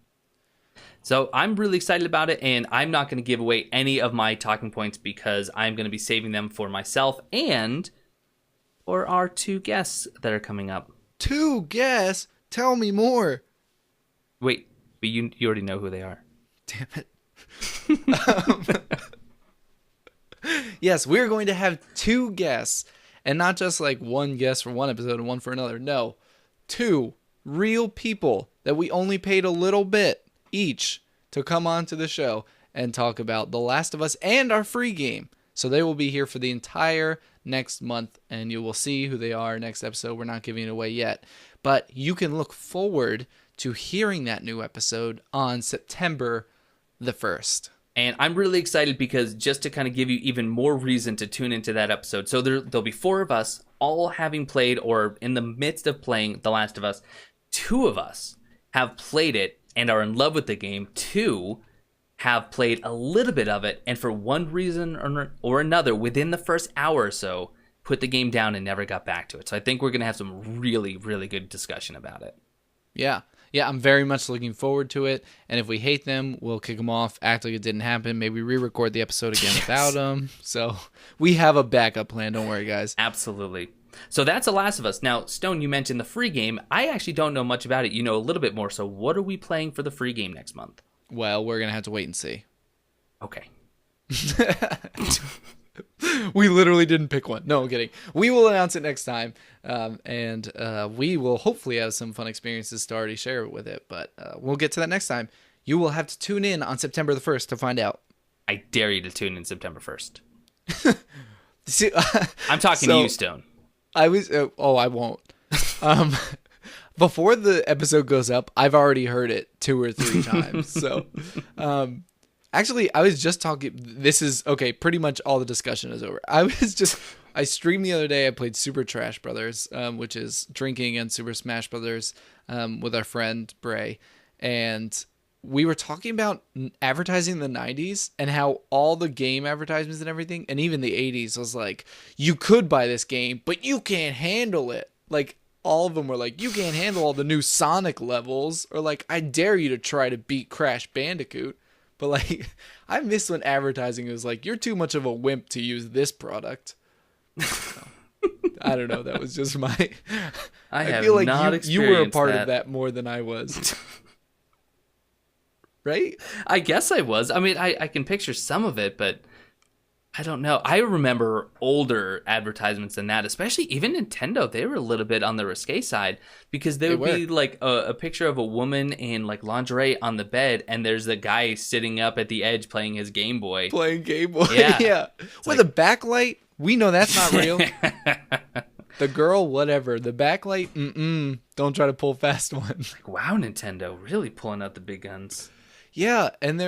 [SPEAKER 1] So I'm really excited about it, and I'm not going to give away any of my talking points because I'm going to be saving them for myself and for our 2 guests that are coming up.
[SPEAKER 2] 2 guests? Tell me more.
[SPEAKER 1] Wait, but you already know who they are.
[SPEAKER 2] Damn it. Yes, we're going to have 2 guests, and not just like 1 guest for one episode and 1 for another. No, 2 real people that we only paid a little bit each to come onto the show and talk about The Last of Us and our free game. So they will be here for the entire next month, and you will see who they are next episode. We're not giving it away yet, but you can look forward to hearing that new episode on September the 1st.
[SPEAKER 1] And I'm really excited because just to kind of give you even more reason to tune into that episode. So there'll be 4 of us all having played or in the midst of playing The Last of Us. 2 of us have played it and are in love with the game. 2 have played a little bit of it, and for one reason or another, within the first hour or so, put the game down and never got back to it. So I think we're going to have some really, really good discussion about it.
[SPEAKER 2] Yeah. Yeah, I'm very much looking forward to it. And if we hate them, we'll kick them off, act like it didn't happen, maybe re-record the episode again without them. So we have a backup plan. Don't worry, guys.
[SPEAKER 1] Absolutely. So that's The Last of Us. Now, Stone, you mentioned the free game. I actually don't know much about it. You know a little bit more. So what are we playing for the free game next month?
[SPEAKER 2] Well, we're going to have to wait and see.
[SPEAKER 1] Okay.
[SPEAKER 2] We literally didn't pick one. No, I'm kidding. We will announce it next time, and we will hopefully have some fun experiences to already share with it, but we'll get to that next time. You will have to tune in on September the 1st to find out.
[SPEAKER 1] I dare you to tune in September 1st.
[SPEAKER 2] See,
[SPEAKER 1] I'm talking to you, Stone.
[SPEAKER 2] I won't. Before the episode goes up, I've already heard it 2 or 3 times, so... Actually, I was just talking. This is okay. Pretty much all the discussion is over. I streamed the other day. I played Super Trash Brothers, which is drinking and Super Smash Brothers, with our friend Bray, and we were talking about advertising in the 90s and how all the game advertisements and everything, and even the 80s was like, you could buy this game, but you can't handle it. Like all of them were like, you can't handle all the new Sonic levels, or like, I dare you to try to beat Crash Bandicoot. But, like, I miss when advertising was like, you're too much of a wimp to use this product. I don't know. That was just my... I feel like you were a part of that more than I was. Right?
[SPEAKER 1] I guess I was. I mean, I can picture some of it, but I don't know. I remember older advertisements than that, especially even Nintendo. They were a little bit on the risque side because there would be like a picture of a woman in like lingerie on the bed, and there's a guy sitting up at the edge playing his Game Boy.
[SPEAKER 2] Playing Game Boy, yeah. With a backlight, we know that's not real. The girl, whatever. The backlight, don't try to pull fast one.
[SPEAKER 1] Like, wow, Nintendo, really pulling out the big guns.
[SPEAKER 2] Yeah, and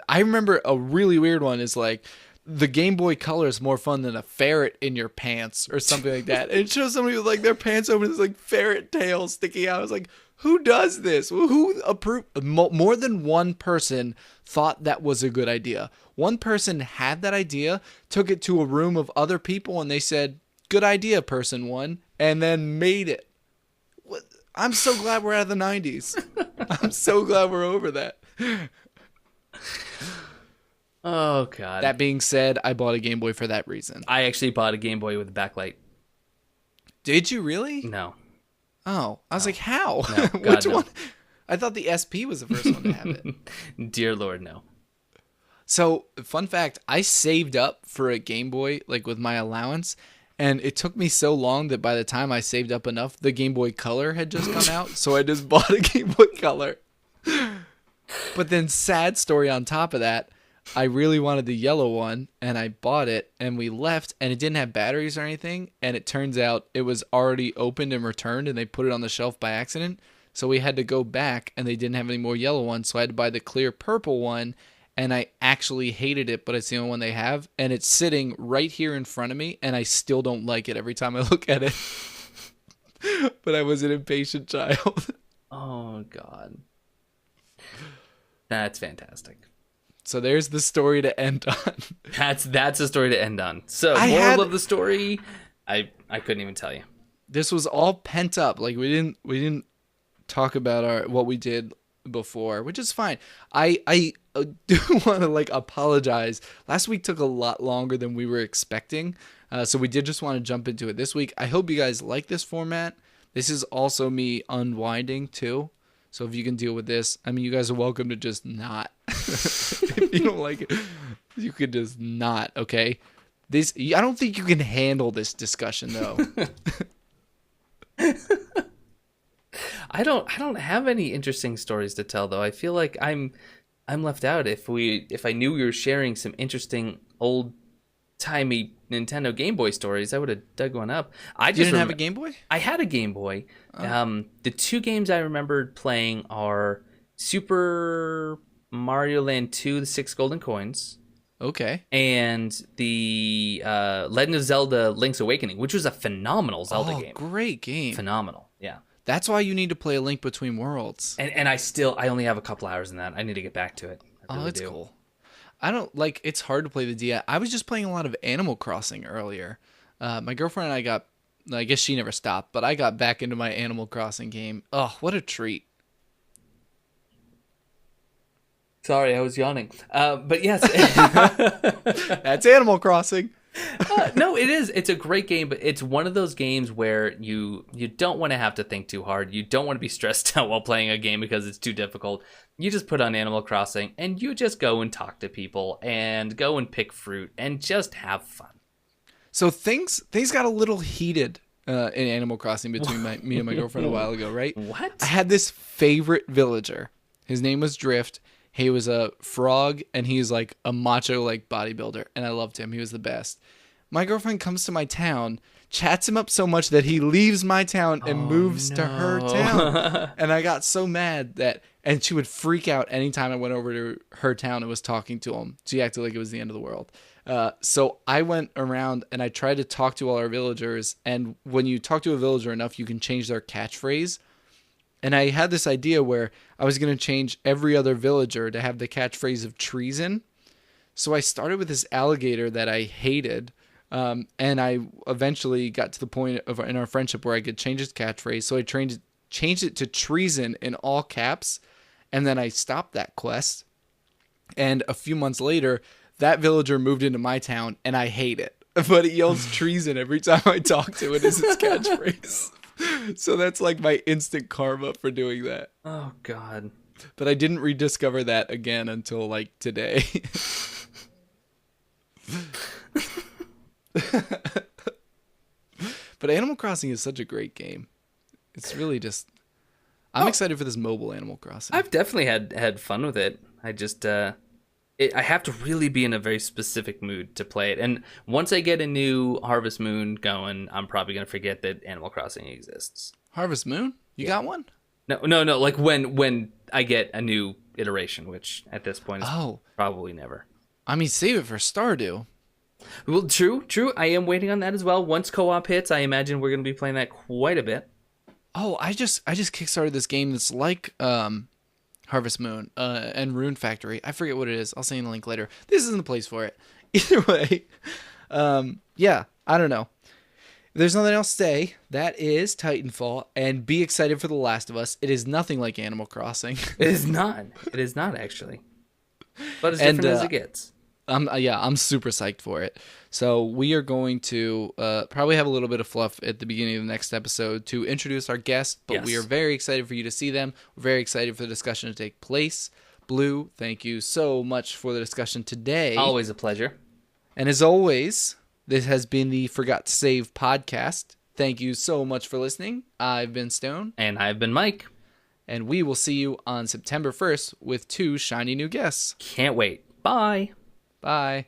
[SPEAKER 2] I remember a really weird one is like, the Game Boy Color is more fun than a ferret in your pants or something like that. And it shows somebody with like their pants open, it's like ferret tail sticking out. I was like, who does this? Who approved? More than one person thought that was a good idea. One person had that idea, took it to a room of other people, and they said, good idea, person one, and then made it. I'm so glad we're out of the 90s. I'm so glad we're over that.
[SPEAKER 1] Oh, God.
[SPEAKER 2] That being said, I bought a Game Boy for that reason.
[SPEAKER 1] I actually bought a Game Boy with a backlight.
[SPEAKER 2] Did you really?
[SPEAKER 1] No.
[SPEAKER 2] Oh, I was like, how?
[SPEAKER 1] No,
[SPEAKER 2] Which one? I thought the SP was the first one to have it.
[SPEAKER 1] Dear Lord, no.
[SPEAKER 2] So, fun fact, I saved up for a Game Boy, like with my allowance, and it took me so long that by the time I saved up enough, the Game Boy Color had just come out, so I just bought a Game Boy Color. But then, sad story on top of that, I really wanted the yellow one, and I bought it, and we left, and it didn't have batteries or anything, and it turns out it was already opened and returned, and they put it on the shelf by accident, so we had to go back, and they didn't have any more yellow ones, so I had to buy the clear purple one, and I actually hated it, but it's the only one they have, and it's sitting right here in front of me, and I still don't like it every time I look at it. But I was an impatient child.
[SPEAKER 1] Oh, God. That's fantastic.
[SPEAKER 2] So there's the story to end on.
[SPEAKER 1] That's a story to end on. So moral of the story, I couldn't even tell you.
[SPEAKER 2] This was all pent up. Like we didn't talk about what we did before, which is fine. I do want to like apologize. Last week took a lot longer than we were expecting, so we did just want to jump into it this week. I hope you guys like this format. This is also me unwinding too. So if you can deal with this, I mean, you guys are welcome to just not. If you don't like it, you could just not, okay? I don't think you can handle this discussion, though.
[SPEAKER 1] I don't have any interesting stories to tell, though. I feel like I'm left out. If I knew we were sharing some interesting old timey Nintendo Game Boy stories, I would have dug one up.
[SPEAKER 2] You didn't have a Game Boy?
[SPEAKER 1] I had a Game Boy. The 2 games I remembered playing are Super Mario Land 2, The 6 Golden Coins.
[SPEAKER 2] Okay.
[SPEAKER 1] And the Legend of Zelda Link's Awakening, which was a phenomenal Zelda game.
[SPEAKER 2] Great game.
[SPEAKER 1] Phenomenal, yeah.
[SPEAKER 2] That's why you need to play A Link Between Worlds.
[SPEAKER 1] And I only have a couple hours in that. I need to get back to it.
[SPEAKER 2] It's cool. I don't like. It's hard to play the DS. I was just playing a lot of Animal Crossing earlier. My girlfriend and I guess she never stopped, but I got back into my Animal Crossing game. Oh, what a treat!
[SPEAKER 1] Sorry, I was yawning. But yes.
[SPEAKER 2] That's Animal Crossing.
[SPEAKER 1] No, it is. It's a great game, but it's one of those games where you don't want to have to think too hard. You don't want to be stressed out while playing a game because it's too difficult. You just put on Animal Crossing and you just go and talk to people and go and pick fruit and just have fun.
[SPEAKER 2] So things got a little heated in Animal Crossing between me and my girlfriend a while ago, right?
[SPEAKER 1] What?
[SPEAKER 2] I had this favorite villager. His name was Drift. He was a frog, and he's like a macho like bodybuilder, and I loved him. He was the best. My girlfriend comes to my town, chats him up so much that he leaves my town and moves to her town. And I got so mad and she would freak out anytime I went over to her town and was talking to him. She acted like it was the end of the world. So I went around and I tried to talk to all our villagers. And when you talk to a villager enough, you can change their catchphrase. And I had this idea where I was going to change every other villager to have the catchphrase of treason. So I started with this alligator that I hated. And I eventually got to the point in our friendship where I could change his catchphrase. So I changed it to treason in all caps. And then I stopped that quest. And a few months later, that villager moved into my town, and I hate it. But it yells treason every time I talk to it as its catchphrase. So that's like my instant karma for doing that.
[SPEAKER 1] Oh, God.
[SPEAKER 2] But I didn't rediscover that again until like today. But Animal Crossing is such a great game. It's really just... I'm excited for this mobile Animal Crossing.
[SPEAKER 1] I've definitely had fun with it. I just... I have to really be in a very specific mood to play it. And once I get a new Harvest Moon going, I'm probably going to forget that Animal Crossing exists.
[SPEAKER 2] Harvest Moon? You got one?
[SPEAKER 1] No. Like when I get a new iteration, which at this point is probably never.
[SPEAKER 2] I mean, save it for Stardew.
[SPEAKER 1] Well, true. I am waiting on that as well. Once co-op hits, I imagine we're going to be playing that quite a bit.
[SPEAKER 2] Oh, I just kickstarted this game that's like Harvest Moon and Rune Factory. I forget what it is. I'll send you the link later. This isn't the place for it. Either way, yeah, I don't know. If there's nothing else to say, that is Titanfall, and be excited for The Last of Us. It is nothing like Animal Crossing.
[SPEAKER 1] It is not. It is not, actually. But as different as it gets.
[SPEAKER 2] I'm super psyched for it. So we are going to probably have a little bit of fluff at the beginning of the next episode to introduce our guests, but we are very excited for you to see them. We're very excited for the discussion to take place. Blue, thank you so much for the discussion today.
[SPEAKER 1] Always a pleasure.
[SPEAKER 2] And as always, this has been the Forgot to Save podcast. Thank you so much for listening. I've been Stone.
[SPEAKER 1] And I've been Mike.
[SPEAKER 2] And we will see you on September 1st with 2 shiny new guests.
[SPEAKER 1] Can't wait. Bye.
[SPEAKER 2] Bye.